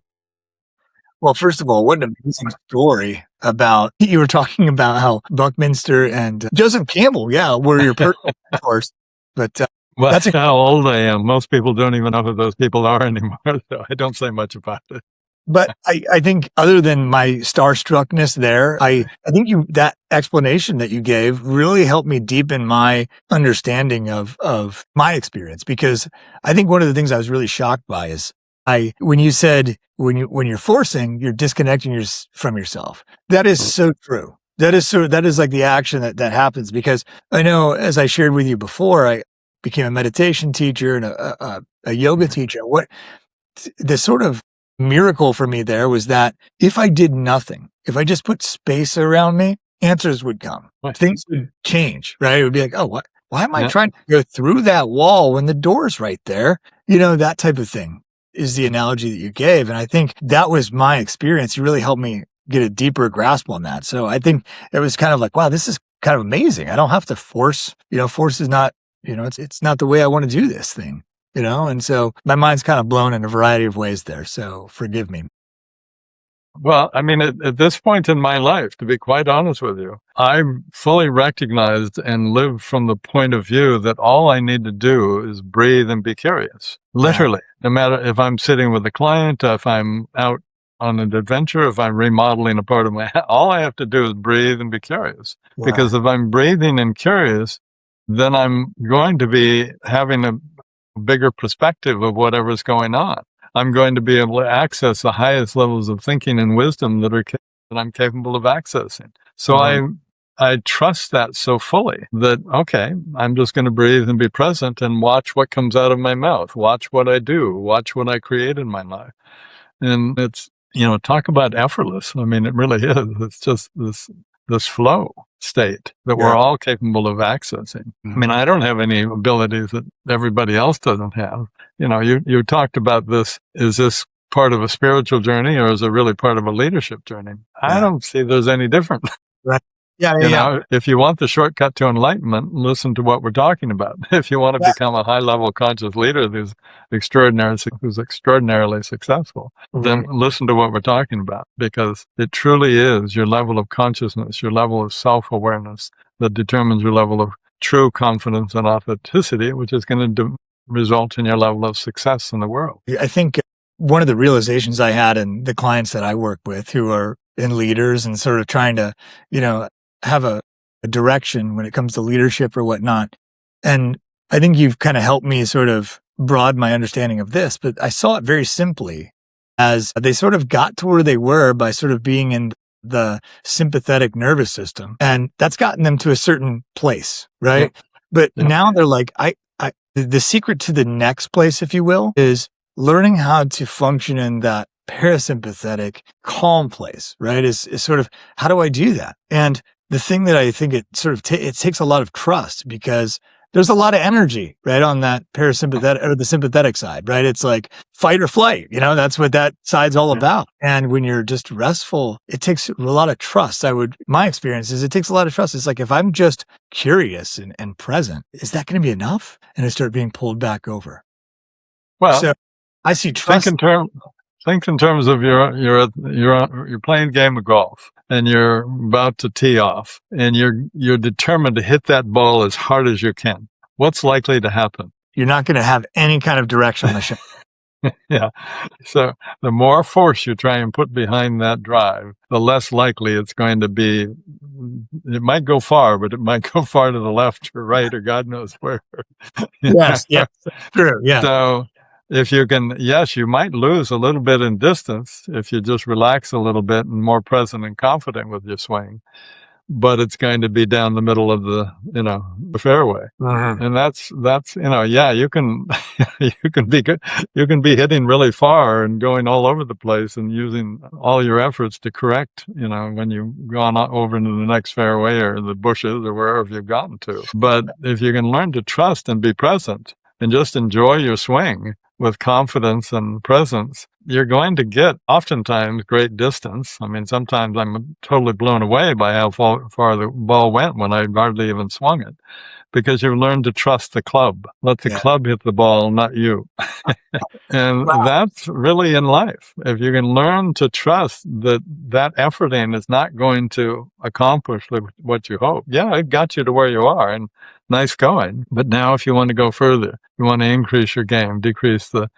Well, first of all, what an amazing story about, you were talking about how Buckminster and Joseph Campbell, were your personal mentors. But that's how old I am. Most people don't even know who those people are anymore, so I don't say much about it. But I think other than my starstruckness there, I think that explanation that you gave really helped me deepen my understanding of my experience, because I think one of the things I was really shocked by is when you said when you're forcing, you're disconnecting from yourself. That is so true. That is like the action that happens, because I know, as I shared with you before, I became a meditation teacher and a yoga teacher. What the sort of miracle for me there was that if I did nothing, if I just put space around me, answers would come. Things would change, right? It would be like, oh, what? Why am I trying to go through that wall when the door's right there? That type of thing is the analogy that you gave. And I think that was my experience. You really helped me get a deeper grasp on that. So I think it was kind of like, wow, this is kind of amazing. I don't have to force, force is not, it's not the way I want to do this thing, and so my mind's kind of blown in a variety of ways there. So forgive me. Well, I mean, at this point in my life, to be quite honest with you, I fully recognized and live from the point of view that all I need to do is breathe and be curious. Literally, no matter if I'm sitting with a client, if I'm out on an adventure, if I'm remodeling a part of my house, all I have to do is breathe and be curious. Yeah. Because if I'm breathing and curious, then I'm going to be having a bigger perspective of whatever's going on. I'm going to be able to access the highest levels of thinking and wisdom that I'm capable of accessing. So I trust that so fully that, okay, I'm just going to breathe and be present and watch what comes out of my mouth, watch what I do, watch what I create in my life. And it's, talk about effortless. I mean, it really is. It's just this flow state that we're all capable of accessing. I mean, I don't have any abilities that everybody else doesn't have. You talked about this. Is this part of a spiritual journey or is it really part of a leadership journey? I don't see there's any difference. Right. Yeah. If you want the shortcut to enlightenment, listen to what we're talking about. If you want to become a high-level conscious leader who's extraordinarily successful, then listen to what we're talking about, because it truly is your level of consciousness, your level of self-awareness that determines your level of true confidence and authenticity, which is going to result in your level of success in the world. I think one of the realizations I had in the clients that I work with who are in leaders and sort of trying to, have a direction when it comes to leadership or whatnot. And I think you've kind of helped me sort of broaden my understanding of this, but I saw it very simply as they sort of got to where they were by sort of being in the sympathetic nervous system. And that's gotten them to a certain place, right? Yeah. But now they're like, the secret to the next place, if you will, is learning how to function in that parasympathetic calm place, right? Is sort of, how do I do that? And the thing that I think it sort of it takes a lot of trust, because there's a lot of energy, right, on that parasympathetic or the sympathetic side, right? It's like fight or flight, that's what that side's all about. And when you're just restful, it takes a lot of trust. My experience is it takes a lot of trust. It's like, if I'm just curious and present, is that going to be enough? And I start being pulled back over. Well, so I see trust. Think in terms of you're playing a game of golf and you're about to tee off and you're determined to hit that ball as hard as you can. What's likely to happen? You're not going to have any kind of direction on the shot. Yeah. So the more force you try and put behind that drive, the less likely it's going to be. It might go far, but it might go far to the left or right or God knows where. Yes, true. Yeah. So if you can, yes, you might lose a little bit in distance if you just relax a little bit and more present and confident with your swing, but it's going to be down the middle of the fairway. And that's, you can, you can be good. You can be hitting really far and going all over the place and using all your efforts to correct, when you've gone over into the next fairway or the bushes or wherever you've gotten to. But if you can learn to trust and be present and just enjoy your swing with confidence and presence, you're going to get oftentimes great distance. I mean, sometimes I'm totally blown away by how far the ball went when I hardly even swung it, because you've learned to trust the club. Let the club hit the ball, not you. And that's really in life. If you can learn to trust that efforting is not going to accomplish what you hope. Yeah, it got you to where you are and nice going. But now if you want to go further, you want to increase your game, decrease the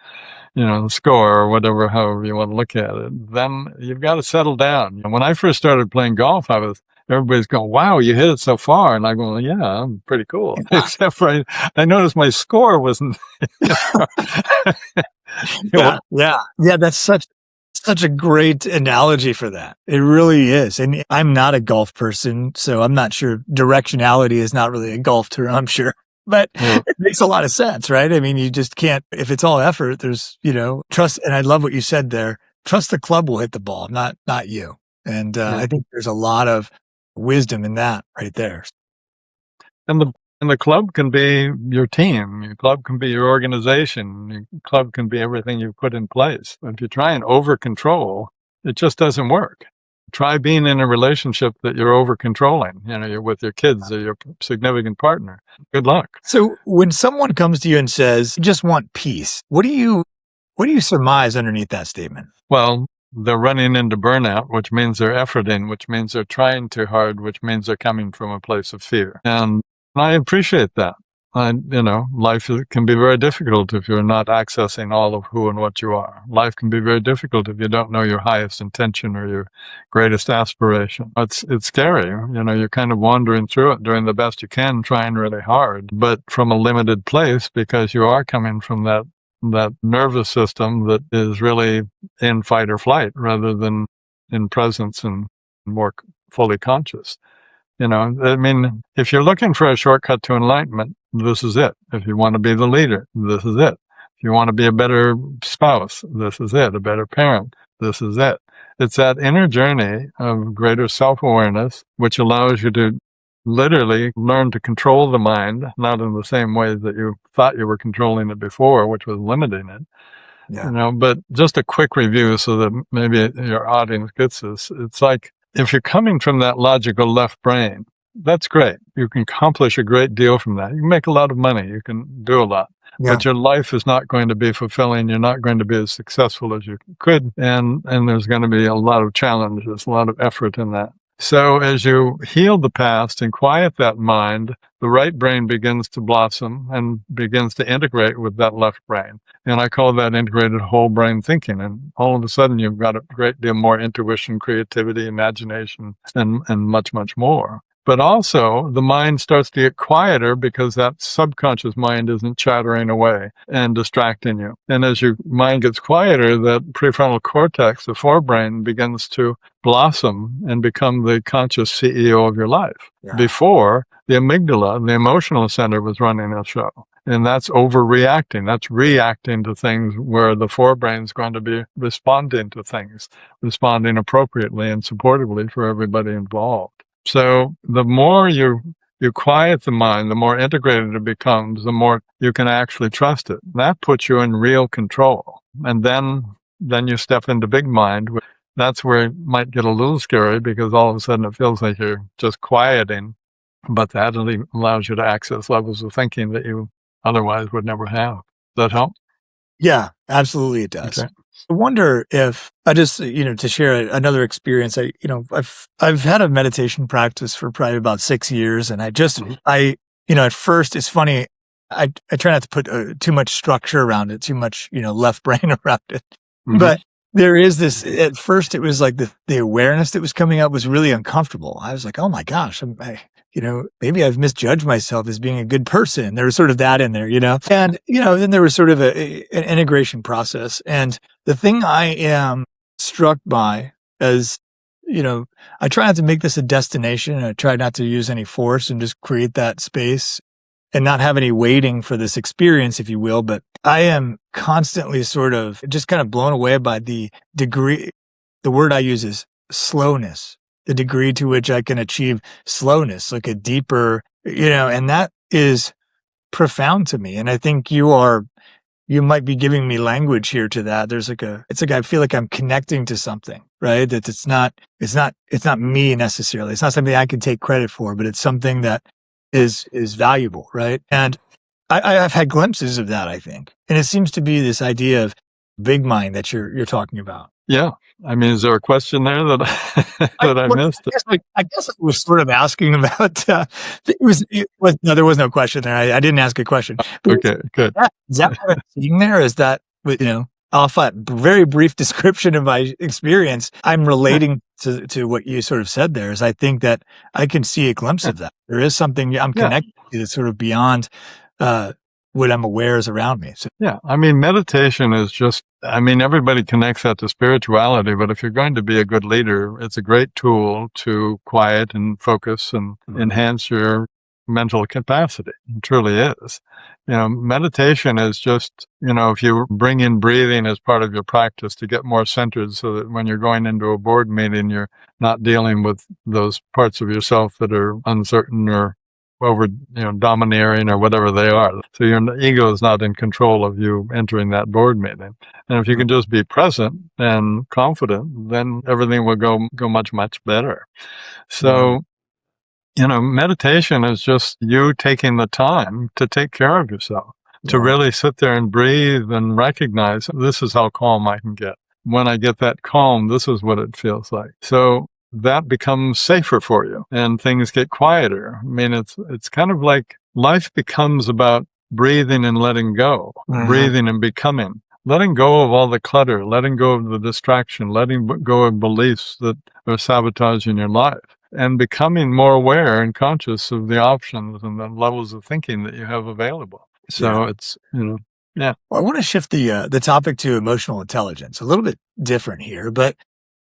score or whatever, however you want to look at it, then you've got to settle down. When I first started playing golf, everybody's going, wow, you hit it so far. And I go, well, yeah, I'm pretty cool. Except for I noticed my score wasn't. Yeah. That's such a great analogy for that. It really is. And I'm not a golf person, so I'm not sure. Directionality is not really a golf term, I'm sure. But it makes a lot of sense, right? I mean, you just can't, if it's all effort, there's, trust. And I love what you said there. Trust the club will hit the ball, not you. And I think there's a lot of wisdom in that right there. And the club can be your team. Your club can be your organization. Your club can be everything you put in place. But if you try and over control, it just doesn't work. Try being in a relationship that you're over controlling, you're with your kids or your significant partner. Good luck. So when someone comes to you and says, "I just want peace," what do you surmise underneath that statement? Well, they're running into burnout, which means they're efforting, which means they're trying too hard, which means they're coming from a place of fear. And I appreciate that. Life can be very difficult if you're not accessing all of who and what you are. Life can be very difficult if you don't know your highest intention or your greatest aspiration. It's scary. You're kind of wandering through it, doing the best you can, trying really hard, but from a limited place, because you are coming from that nervous system that is really in fight or flight rather than in presence and more fully conscious. If you're looking for a shortcut to enlightenment, this is it. If you want to be the leader, this is it. If you want to be a better spouse, this is it. A better parent, this is it. It's that inner journey of greater self-awareness, which allows you to literally learn to control the mind, not in the same way that you thought you were controlling it before, which was limiting it. Yeah. But just a quick review so that maybe your audience gets this. It's like, if you're coming from that logical left brain, that's great. You can accomplish a great deal from that. You can make a lot of money. You can do a lot. Yeah. But your life is not going to be fulfilling. You're not going to be as successful as you could. And there's going to be a lot of challenges, a lot of effort in that. So as you heal the past and quiet that mind, the right brain begins to blossom and begins to integrate with that left brain. And I call that integrated whole brain thinking. And all of a sudden, you've got a great deal more intuition, creativity, imagination, and much, much more. But also, the mind starts to get quieter because that subconscious mind isn't chattering away and distracting you. And as your mind gets quieter, that prefrontal cortex, the forebrain, begins to blossom and become the conscious CEO of your life. Yeah. Before, the amygdala, the emotional center, was running the show. And that's overreacting. That's reacting to things where the forebrain's going to be responding to things, responding appropriately and supportively for everybody involved. So the more you quiet the mind, the more integrated it becomes, the more you can actually trust it. That puts you in real control. And then you step into big mind. That's where it might get a little scary because all of a sudden it feels like you're just quieting, but that allows you to access levels of thinking that you otherwise would never have. Does that help? Yeah, absolutely it does. Okay. I wonder if I just, to share another experience, I've had a meditation practice for probably about 6 years. And at first it's funny. I try not to put too much structure around it, too much, left brain around it. Mm-hmm. But there is this, at first it was like the awareness that was coming up was really uncomfortable. I was like, oh my gosh, maybe I've misjudged myself as being a good person. There was sort of that in there, and, then there was sort of an integration process. And the thing I am struck by is, I try not to make this a destination. I try not to use any force and just create that space and not have any waiting for this experience, if you will. But I am constantly sort of just kind of blown away by the degree, the word I use is slowness, the degree to which I can achieve slowness, like a deeper, and that is profound to me. And I think you might be giving me language here to that. It's like I feel like I'm connecting to something, right? That it's not me necessarily. It's not something I can take credit for, but it's something that is valuable, right? And I've had glimpses of that, I think. And it seems to be this idea of big mind that you're talking about. Yeah. Is there a question there that I missed? I guess I was sort of asking about, no, there was no question there. I didn't ask a question. Okay, good. Is that what I'm seeing there? Is that, off a very brief description of my experience, I'm relating to what you sort of said there, is I think that I can see a glimpse of that. There is something I'm connected to that's sort of beyond what I'm aware is around me. So, yeah. Meditation is just, everybody connects that to spirituality, but if you're going to be a good leader, it's a great tool to quiet and focus and enhance your mental capacity. It truly is. Meditation is just, if you bring in breathing as part of your practice to get more centered so that when you're going into a board meeting, you're not dealing with those parts of yourself that are uncertain or over, domineering or whatever they are. So your ego is not in control of you entering that board meeting. And if you can just be present and confident, then everything will go much, much better. So, meditation is just you taking the time to take care of yourself, to really sit there and breathe and recognize this is how calm I can get. when I get that calm, this is what it feels like. So that becomes safer for you and things get quieter. I mean, it's kind of like life becomes about breathing and letting go, breathing and becoming, letting go of all the clutter, letting go of the distraction, letting go of beliefs that are sabotaging your life, and becoming more aware and conscious of the options and the levels of thinking that you have available. So it's, yeah. Well, I want to shift the topic to emotional intelligence, a little bit different here, but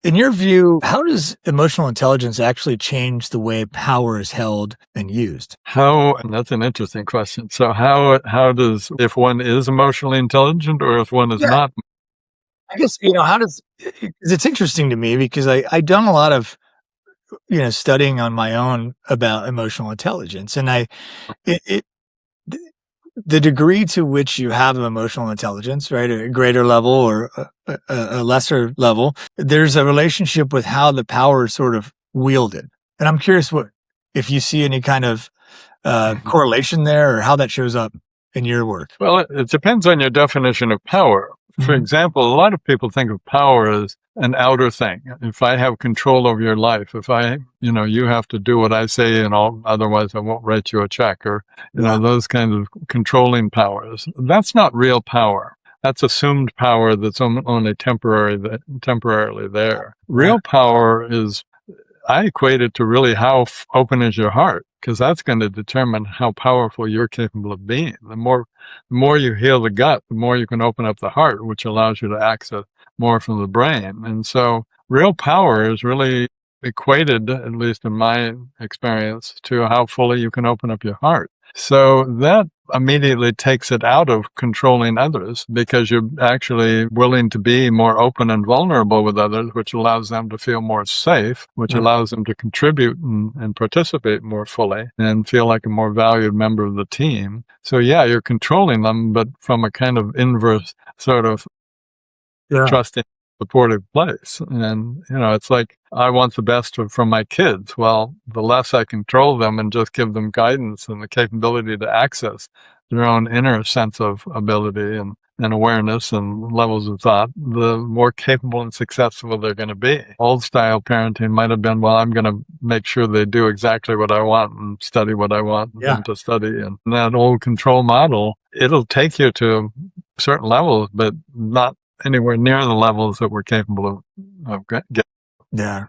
in your view, how does emotional intelligence actually change the way power is held and used? That's an interesting question. So how does, if one is emotionally intelligent or if one is Yeah, not? I guess, how does, 'cause it's interesting to me because I've done a lot of, studying on my own about emotional intelligence. And it, the degree to which you have emotional intelligence, right, a greater level or a lesser level, there's a relationship with how the power is sort of wielded. And I'm curious if you see any kind of correlation there or how that shows up in your work. Well, it depends on your definition of power. For example, a lot of people think of power as an outer thing. If I have control over your life, if you have to do what I say and otherwise I won't write you a check, or, those kinds of controlling powers. That's not real power. That's assumed power that's only temporarily there. Real power is, I equate it to really how open is your heart, because that's going to determine how powerful you're capable of being. The more you heal the gut, the more you can open up the heart, which allows you to access more from the brain. And so real power is really equated, at least in my experience, to how fully you can open up your heart. So that immediately takes it out of controlling others, because you're actually willing to be more open and vulnerable with others, which allows them to feel more safe, which allows them to contribute and participate more fully and feel like a more valued member of the team. So yeah, you're controlling them, but from a kind of inverse sort of trusting, supportive place. And, it's like, I want the best from my kids. Well, the less I control them and just give them guidance and the capability to access their own inner sense of ability and awareness and levels of thought, the more capable and successful they're going to be. Old style parenting might have been, well, I'm going to make sure they do exactly what I want and study what I want them to study. And that old control model, it'll take you to certain levels, but not anywhere near the levels that we're capable of getting. Yeah.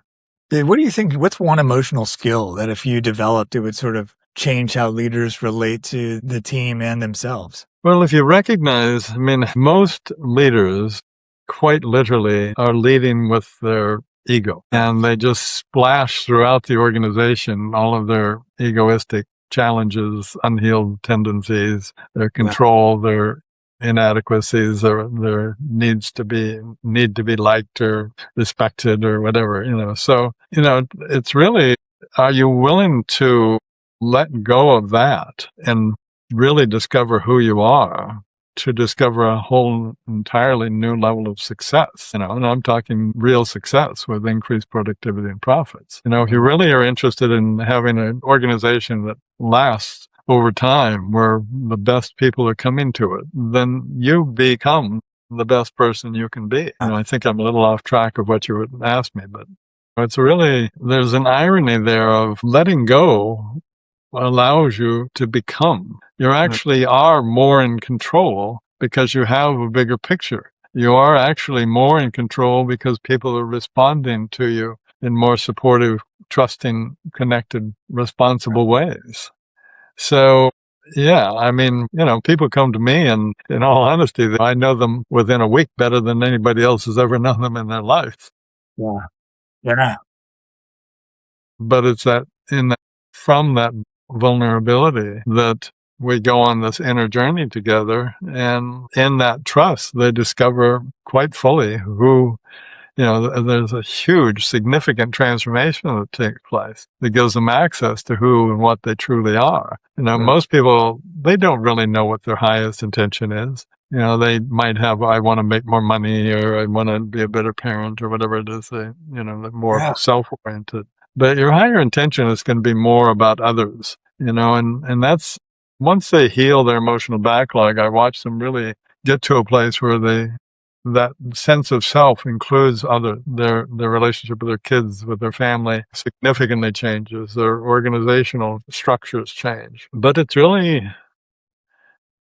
What do you think? What's one emotional skill that if you developed, it would sort of change how leaders relate to the team and themselves? Well, if you recognize, most leaders quite literally are leading with their ego, and they just splash throughout the organization all of their egoistic challenges, unhealed tendencies, their control, their inadequacies, or their need to be liked or respected or whatever, So, it's really, are you willing to let go of that and really discover who you are, to discover a whole entirely new level of success, and I'm talking real success with increased productivity and profits. If you really are interested in having an organization that lasts over time, where the best people are coming to it, then you become the best person you can be. I think I'm a little off track of what you would ask me, but it's really, there's an irony there of letting go allows you to become. You actually are more in control because you have a bigger picture. You are actually more in control because people are responding to you in more supportive, trusting, connected, responsible ways. So, yeah, people come to me, and in all honesty, I know them within a week better than anybody else has ever known them in their life. Yeah. Yeah. But it's from that vulnerability that we go on this inner journey together, and in that trust, they discover quite fully who, there's a huge, significant transformation that takes place that gives them access to who and what they truly are. Most people, they don't really know what their highest intention is. They might have, I want to make more money, or I want to be a better parent, or whatever it is. They're more self-oriented. But your higher intention is going to be more about others, and that's, once they heal their emotional backlog, I watch them really get to a place where they that sense of self includes their relationship with their kids, with their family, significantly changes. Their organizational structures change. But it's really,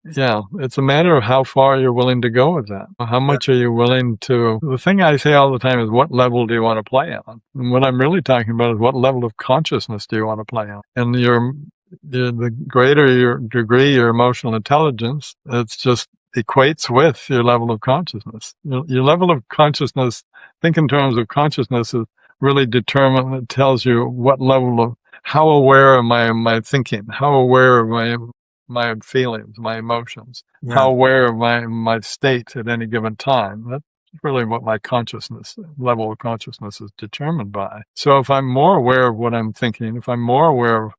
yeah, it's a matter of how far you're willing to go with that. How much are you willing to? The thing I say all the time is, what level do you want to play on? And what I'm really talking about is, what level of consciousness do you want to play on? And the greater your degree, your emotional intelligence, it's just equates with your level of consciousness. Your level of consciousness, think in terms of consciousness, is really determined. It tells you what level of, how aware am I of my thinking? How aware of my feelings, my emotions? Yeah. How aware of my state at any given time? That's really what my consciousness, level of consciousness, is determined by. So if I'm more aware of what I'm thinking, if I'm more aware of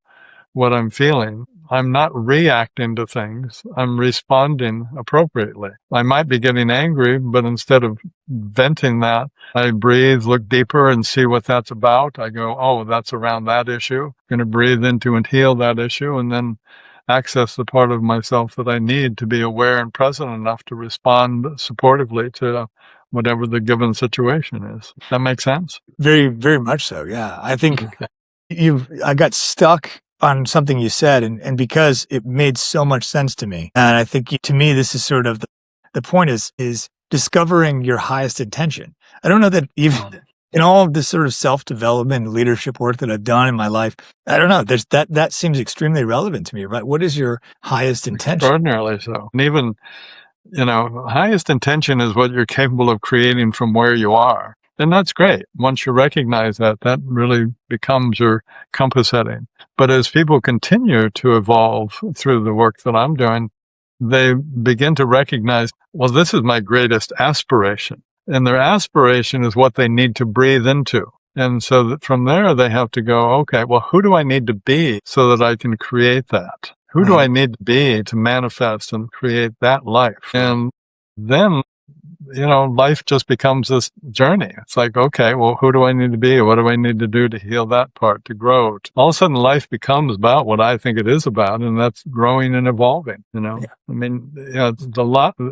what I'm feeling, I'm not reacting to things. I'm responding appropriately. I might be getting angry, but instead of venting that, I breathe, look deeper, and see what that's about. I go, oh, that's around that issue. I'm going to breathe into and heal that issue, and then access the part of myself that I need to be aware and present enough to respond supportively to whatever the given situation is. Does that make sense? Very, very much so. Yeah. I think Okay. I got stuck on something you said, and because it made so much sense to me. And I think to me, this is sort of the point is discovering your highest intention. I don't know that even in all of this sort of self-development and leadership work that I've done in my life, I don't know, there's that seems extremely relevant to me, right? What is your highest intention? Extraordinarily so. And even, highest intention is what you're capable of creating from where you are. And that's great. Once you recognize that, that really becomes your compass setting. But as people continue to evolve through the work that I'm doing, they begin to recognize, well, this is my greatest aspiration. And their aspiration is what they need to breathe into. And so that from there, they have to go, okay, well, who do I need to be so that I can create that? Who do I need to be to manifest and create that life? And then, life just becomes this journey. It's like, okay, well, who do I need to be? What do I need to do to heal that part, to grow? All of a sudden, life becomes about what I think it is about, and that's growing and evolving, Yeah. I mean,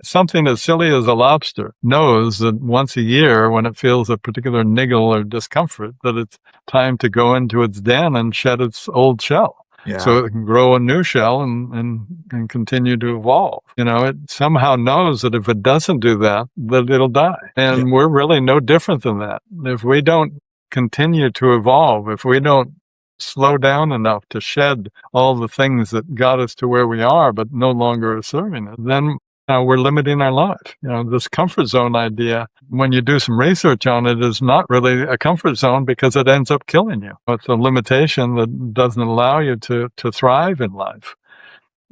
something as silly as a lobster knows that once a year, when it feels a particular niggle or discomfort, that it's time to go into its den and shed its old shell. Yeah. So it can grow a new shell and continue to evolve. It somehow knows that if it doesn't do that, that it'll die. And we're really no different than that. If we don't continue to evolve, if we don't slow down enough to shed all the things that got us to where we are, but no longer are serving us, then we're limiting our life. This comfort zone idea, when you do some research on it, is not really a comfort zone because it ends up killing you. It's a limitation that doesn't allow you to thrive in life.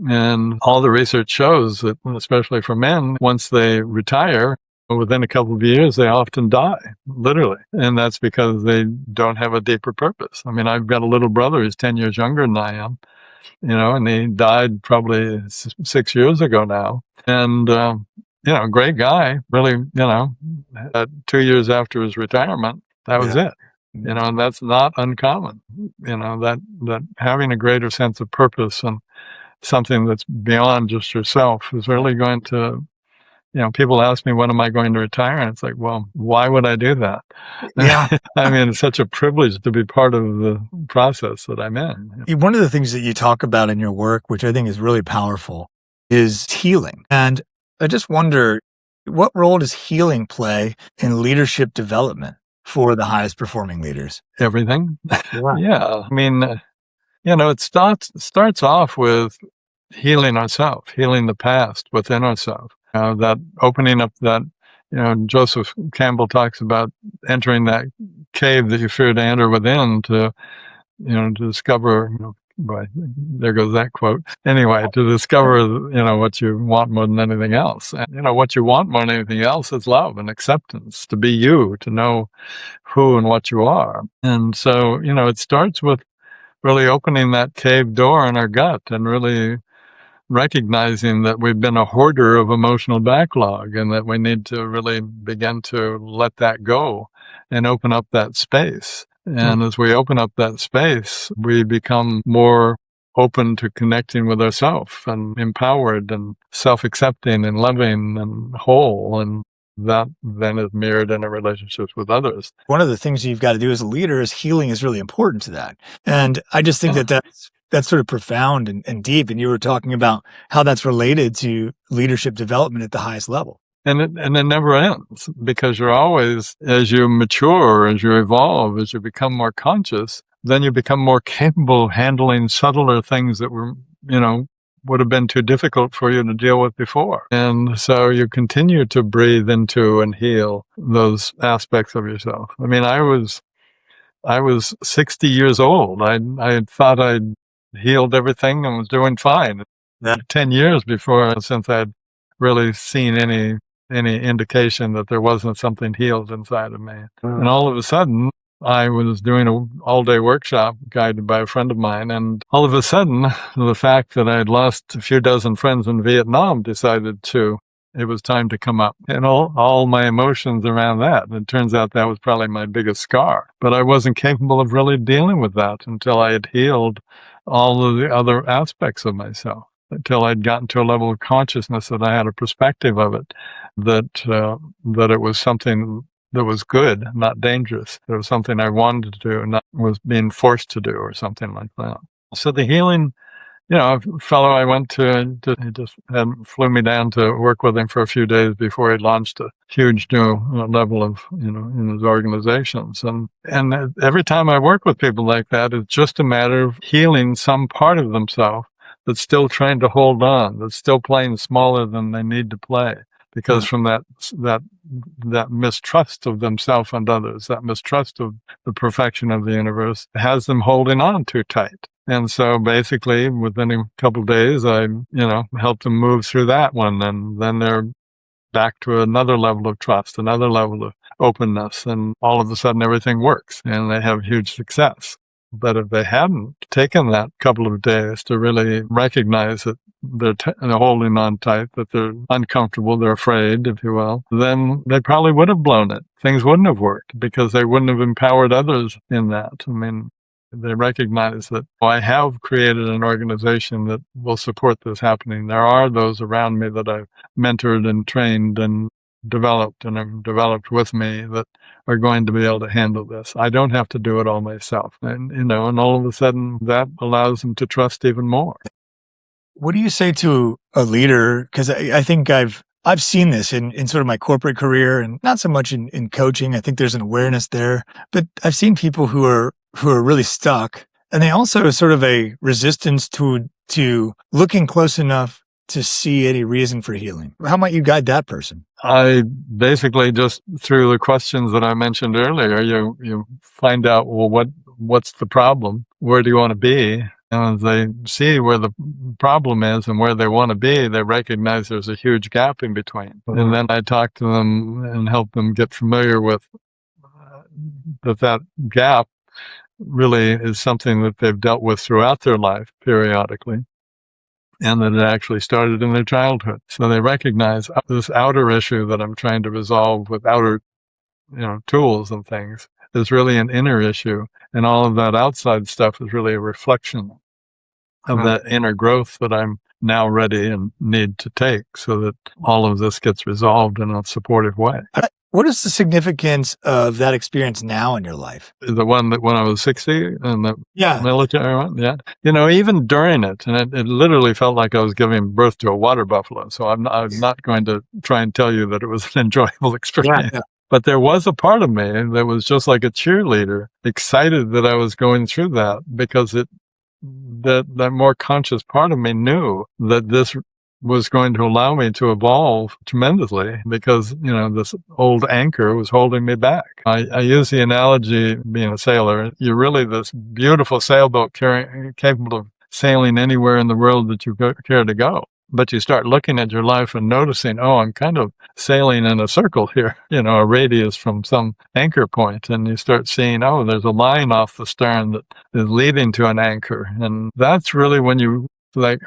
And all the research shows that, especially for men, once they retire, within a couple of years, they often die, literally. And that's because they don't have a deeper purpose. I mean, I've got a little brother who's 10 years younger than I am, and he died probably 6 years ago now. And, great guy, really, 2 years after his retirement, that was it. And that's not uncommon, that having a greater sense of purpose and something that's beyond just yourself is really going to, people ask me, when am I going to retire? And it's like, well, why would I do that? Yeah. I mean, it's such a privilege to be part of the process that I'm in. One of the things that you talk about in your work, which I think is really powerful, is healing. And I just wonder, what role does healing play in leadership development for the highest performing leaders? Everything. Wow. Yeah. I mean, it starts off with healing ourselves, healing the past within ourselves. That opening up that, Joseph Campbell talks about entering that cave that you fear to enter within to discover, boy, there goes that quote. Anyway, to discover, what you want more than anything else. And, what you want more than anything else is love and acceptance, to be you, to know who and what you are. And so, it starts with really opening that cave door in our gut and really recognizing that we've been a hoarder of emotional backlog and that we need to really begin to let that go and open up that space. And as we open up that space, we become more open to connecting with ourselves and empowered and self-accepting and loving and whole. And that then is mirrored in our relationships with others. One of the things you've got to do as a leader is healing is really important to that. And I just think that that's sort of profound and deep. And you were talking about how that's related to leadership development at the highest level. And it never ends, because you're always, as you mature, as you evolve, as you become more conscious, then you become more capable of handling subtler things that were, would have been too difficult for you to deal with before. And so you continue to breathe into and heal those aspects of yourself. I mean, I was 60 years old. I had thought I'd healed everything and was doing fine. 10 years since I'd really seen any indication that there wasn't something healed inside of me. And all of a sudden, I was doing an all-day workshop guided by a friend of mine, and all of a sudden, the fact that I had lost a few dozen friends in Vietnam it was time to come up. And all my emotions around that. And it turns out that was probably my biggest scar. But I wasn't capable of really dealing with that until I had healed all of the other aspects of myself, until I'd gotten to a level of consciousness that I had a perspective of it, that it was something that was good, not dangerous. It was something I wanted to do, not was being forced to do, or something like that. So the healing, a fellow I went to, he just flew me down to work with him for a few days before he launched a huge new level of, in his organizations. And every time I work with people like that, it's just a matter of healing some part of themselves that's still trying to hold on, that's still playing smaller than they need to play. Because from that mistrust of themselves and others, that mistrust of the perfection of the universe, has them holding on too tight. And so basically, within a couple of days, I, helped them move through that one. And then they're back to another level of trust, another level of openness. And all of a sudden, everything works and they have huge success. But if they hadn't taken that couple of days to really recognize that they're holding on tight, that they're uncomfortable, they're afraid, if you will, then they probably would have blown it. Things wouldn't have worked because they wouldn't have empowered others in that. I mean, they recognize that I have created an organization that will support this happening. There are those around me that I've mentored and trained and developed with me that are going to be able to handle this. I don't have to do it all myself. And all of a sudden that allows them to trust even more. What do you say to a leader? Because I think I've seen this in sort of my corporate career, and not so much in coaching. I think there's an awareness there, but I've seen people who are really stuck, and they also have sort of a resistance to looking close enough to see any reason for healing. How might you guide that person? I basically just, through the questions that I mentioned earlier, you find out, well, what's the problem? Where do you want to be? And as they see where the problem is and where they want to be, they recognize there's a huge gap in between. Mm-hmm. And then I talk to them and help them get familiar with that gap really is something that they've dealt with throughout their life periodically, and that it actually started in their childhood. So they recognize this outer issue that I'm trying to resolve with outer, tools and things is really an inner issue. And all of that outside stuff is really a reflection of that inner growth that I'm now ready and need to take, so that all of this gets resolved in a supportive way. What is the significance of that experience now in your life? The one that when I was 60 and the military one? Yeah. Even during it, and it literally felt like I was giving birth to a water buffalo. So I'm not going to try and tell you that it was an enjoyable experience. Yeah. But there was a part of me that was just like a cheerleader, excited that I was going through that, because that more conscious part of me knew that this was going to allow me to evolve tremendously, because, this old anchor was holding me back. I use the analogy, being a sailor, you're really this beautiful sailboat capable of sailing anywhere in the world that you care to go. But you start looking at your life and noticing, I'm kind of sailing in a circle here, a radius from some anchor point. And you start seeing, there's a line off the stern that is leading to an anchor. And that's really when you I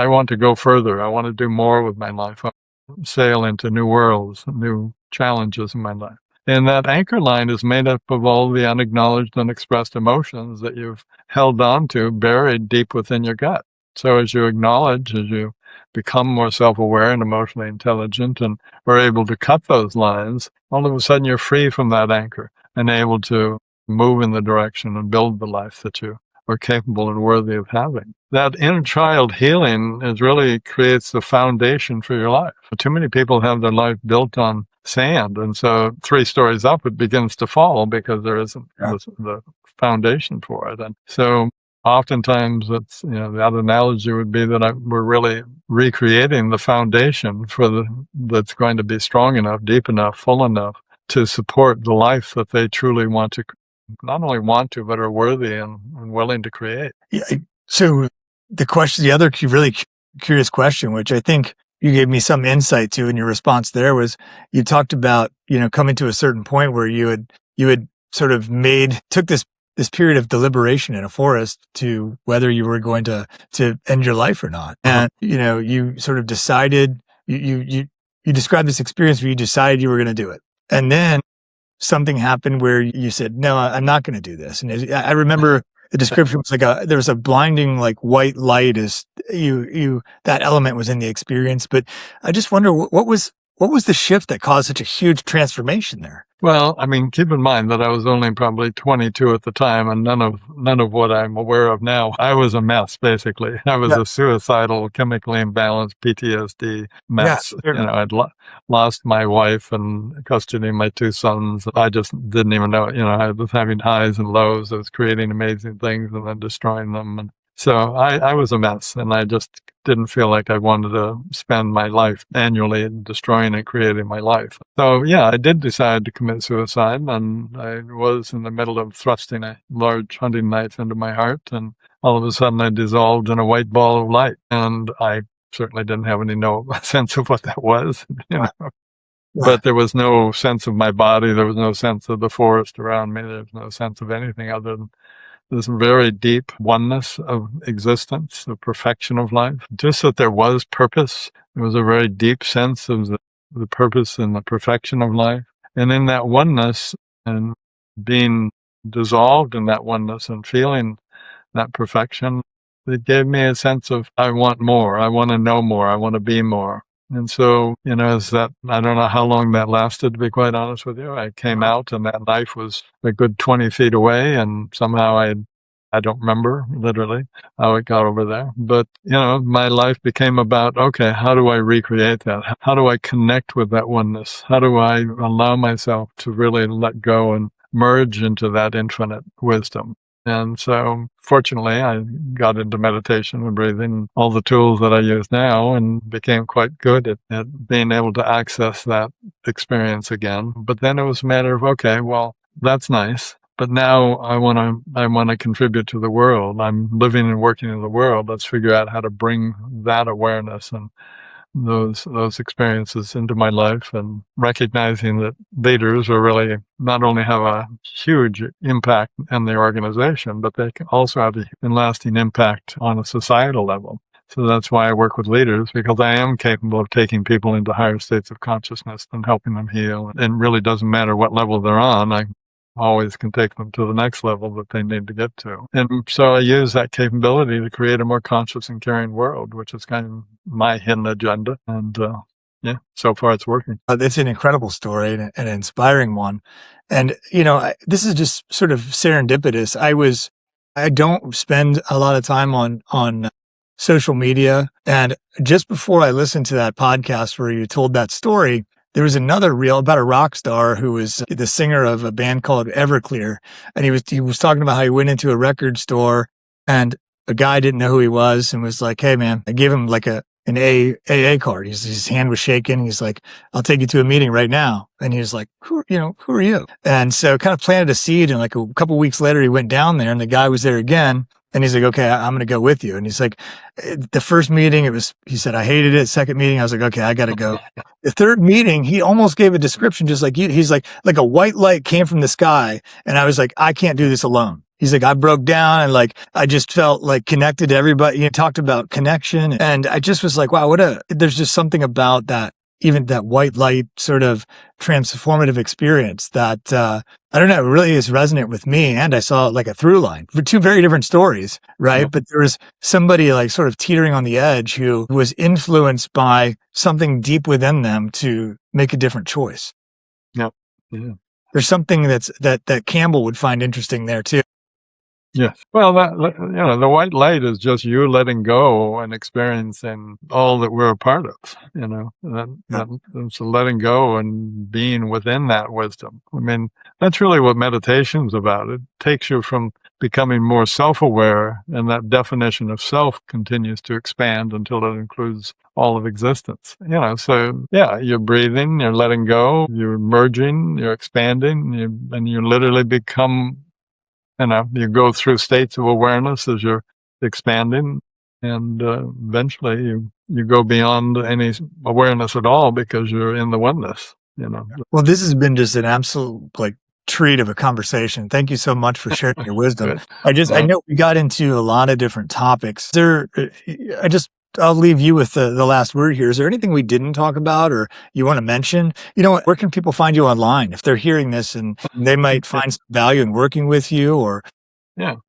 want to go further. I want to do more with my life. I want to sail into new worlds, new challenges in my life. And that anchor line is made up of all the unacknowledged, unexpressed emotions that you've held on to, buried deep within your gut. So as you acknowledge, as you become more self-aware and emotionally intelligent and are able to cut those lines, all of a sudden you're free from that anchor and able to move in the direction and build the life that you are capable and worthy of having. That inner child healing really creates the foundation for your life. Too many people have their life built on sand, and so 3 stories up it begins to fall because there isn't the foundation for it. And so oftentimes it's, the other analogy would be that we're really recreating the foundation that's going to be strong enough, deep enough, full enough to support the life that they truly want to, not only want to, but are worthy and willing to create. Yeah. So the other really curious question, which I think you gave me some insight to in your response there, was you talked about, coming to a certain point where you had sort of took this period of deliberation in a forest to whether you were going to end your life or not. And, you sort of decided, you described this experience where you decided you were going to do it. And then something happened where you said, no, I'm not going to do this. And I remember the description was like there was a blinding, like white light as that element was in the experience. But I just wonder what was the shift that caused such a huge transformation there? Well, I mean, keep in mind that I was only probably 22 at the time, and none of what I'm aware of now. I was a mess, basically. I was a suicidal, chemically imbalanced PTSD mess. Yeah. I'd lost my wife and custody of my 2 sons. I just didn't even know. I was having highs and lows. I was creating amazing things and then destroying them. And so I was a mess, and I just didn't feel like I wanted to spend my life annually destroying and creating my life. So yeah, I did decide to commit suicide, and I was in the middle of thrusting a large hunting knife into my heart, and all of a sudden I dissolved in a white ball of light, and I certainly didn't have any sense of what that was, But there was no sense of my body, there was no sense of the forest around me, there was no sense of anything other than this very deep oneness of existence, the perfection of life. Just that there was purpose. There was a very deep sense of the purpose and the perfection of life. And in that oneness and being dissolved in that oneness and feeling that perfection, it gave me a sense of, I want more. I want to know more. I want to be more. And so, I don't know how long that lasted, to be quite honest with you. I came out and that knife was a good 20 feet away, and somehow I don't remember literally how it got over there. But, my life became about, okay, how do I recreate that? How do I connect with that oneness? How do I allow myself to really let go and merge into that infinite wisdom? And so, fortunately, I got into meditation and breathing, all the tools that I use now, and became quite good at being able to access that experience again. But then it was a matter of, okay, well, that's nice, but now I want to contribute to the world. I'm living and working in the world. Let's figure out how to bring that awareness and those experiences into my life, and recognizing that leaders are really not only have a huge impact in the organization, but they can also have a lasting impact on a societal level. So that's why I work with leaders, because I am capable of taking people into higher states of consciousness and helping them heal. And it really doesn't matter what level they're on. I always can take them to the next level that they need to get to. And so I use that capability to create a more conscious and caring world, which is kind of my hidden agenda. And so far it's working. It's an incredible story and an inspiring one. And, this is just sort of serendipitous. I don't spend a lot of time on social media. And just before I listened to that podcast where you told that story, there was another reel about a rock star who was the singer of a band called Everclear. And he was talking about how he went into a record store and a guy didn't know who he was and was like, hey man, I gave him like an AA card. His hand was shaking. He's like, I'll take you to a meeting right now. And he was like, who are you? And so kind of planted a seed. And like a couple of weeks later, he went down there and the guy was there again. And he's like, okay, I'm going to go with you. And he's like, the first meeting, he said, I hated it. Second meeting, I was like, okay, I got to go. The third meeting, he almost gave a description just like you. He's like a white light came from the sky. And I was like, I can't do this alone. He's like, I broke down and like, I just felt like connected to everybody. He talked about connection. And I just was like, wow, there's just something about that even that white light sort of transformative experience that, I don't know, really is resonant with me. And I saw like a through line for two very different stories, right? Yeah. But there was somebody like sort of teetering on the edge who was influenced by something deep within them to make a different choice. Yep. Yeah. There's something that Campbell would find interesting there too. Yes. Well, the white light is just you letting go and experiencing all that we're a part of, that's letting go and being within that wisdom. I mean, that's really what meditation's about. It takes you from becoming more self-aware, and that definition of self continues to expand until it includes all of existence. So yeah, you're breathing, you're letting go, you're merging, you're expanding, and you literally become, you go through states of awareness as you're expanding, and eventually you go beyond any awareness at all because you're in the oneness. Well, this has been just an absolute treat of a conversation. Thank you so much for sharing your wisdom. I know we got into a lot of different topics. I'll leave you with the last word here. Is there anything we didn't talk about or you want to mention? Where can people find you online if they're hearing this and they might find some value in working with you, or how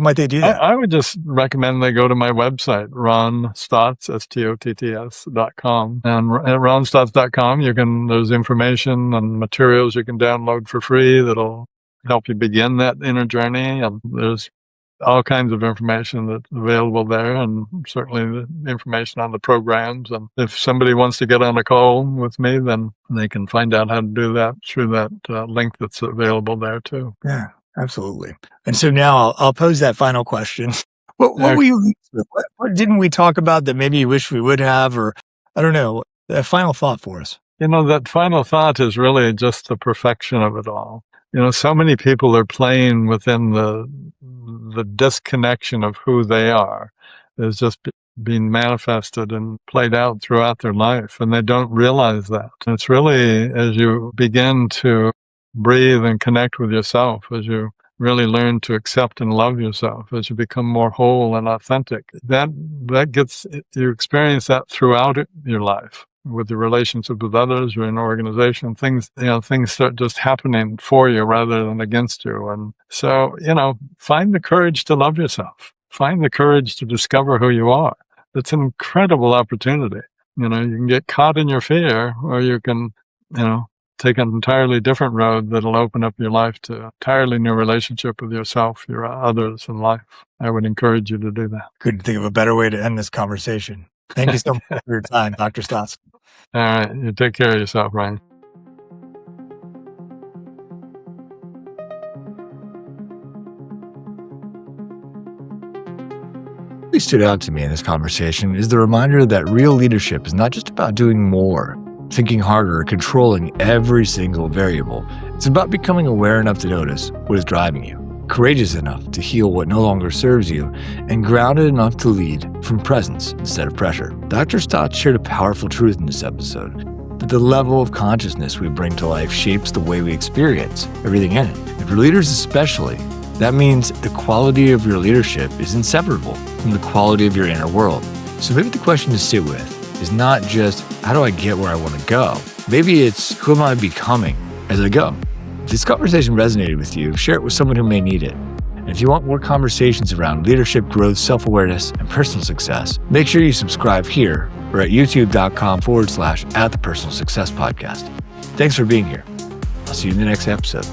might they do that? I would just recommend they go to my website, ronstotts, STOTTS.com. And at ronstotts.com, there's information and materials you can download for free that'll help you begin that inner journey. And there's all kinds of information that's available there, and certainly the information on the programs. And if somebody wants to get on a call with me, then they can find out how to do that through that link that's available there too. Yeah, absolutely. And so now I'll pose that final question. What didn't we talk about that maybe you wish we would have, or I don't know, a final thought for us? That final thought is really just the perfection of it all. So many people are playing within the disconnection of who they are. It's just being manifested and played out throughout their life, and they don't realize that. And it's really as you begin to breathe and connect with yourself, as you really learn to accept and love yourself, as you become more whole and authentic, you experience that throughout your life. With your relationship with others, you're in an organization, things start just happening for you rather than against you. And so, find the courage to love yourself. Find the courage to discover who you are. It's an incredible opportunity. You can get caught in your fear, or you can, take an entirely different road that'll open up your life to an entirely new relationship with yourself, your others, and life. I would encourage you to do that. Couldn't think of a better way to end this conversation. Thank you so much for your time, Dr. Stotts. All right. You take care of yourself, Ryan. What stood out to me in this conversation is the reminder that real leadership is not just about doing more, thinking harder, or controlling every single variable. It's about becoming aware enough to notice what is driving you, courageous enough to heal what no longer serves you, and grounded enough to lead from presence instead of pressure. Dr. Stotts shared a powerful truth in this episode, that the level of consciousness we bring to life shapes the way we experience everything in it. And for leaders especially, that means the quality of your leadership is inseparable from the quality of your inner world. So maybe the question to sit with is not just, how do I get where I want to go? Maybe it's, who am I becoming as I go? If this conversation resonated with you, share it with someone who may need it. And if you want more conversations around leadership, growth, self-awareness, and personal success, make sure you subscribe here or at youtube.com/@thepersonalsuccesspodcast. Thanks for being here. I'll see you in the next episode.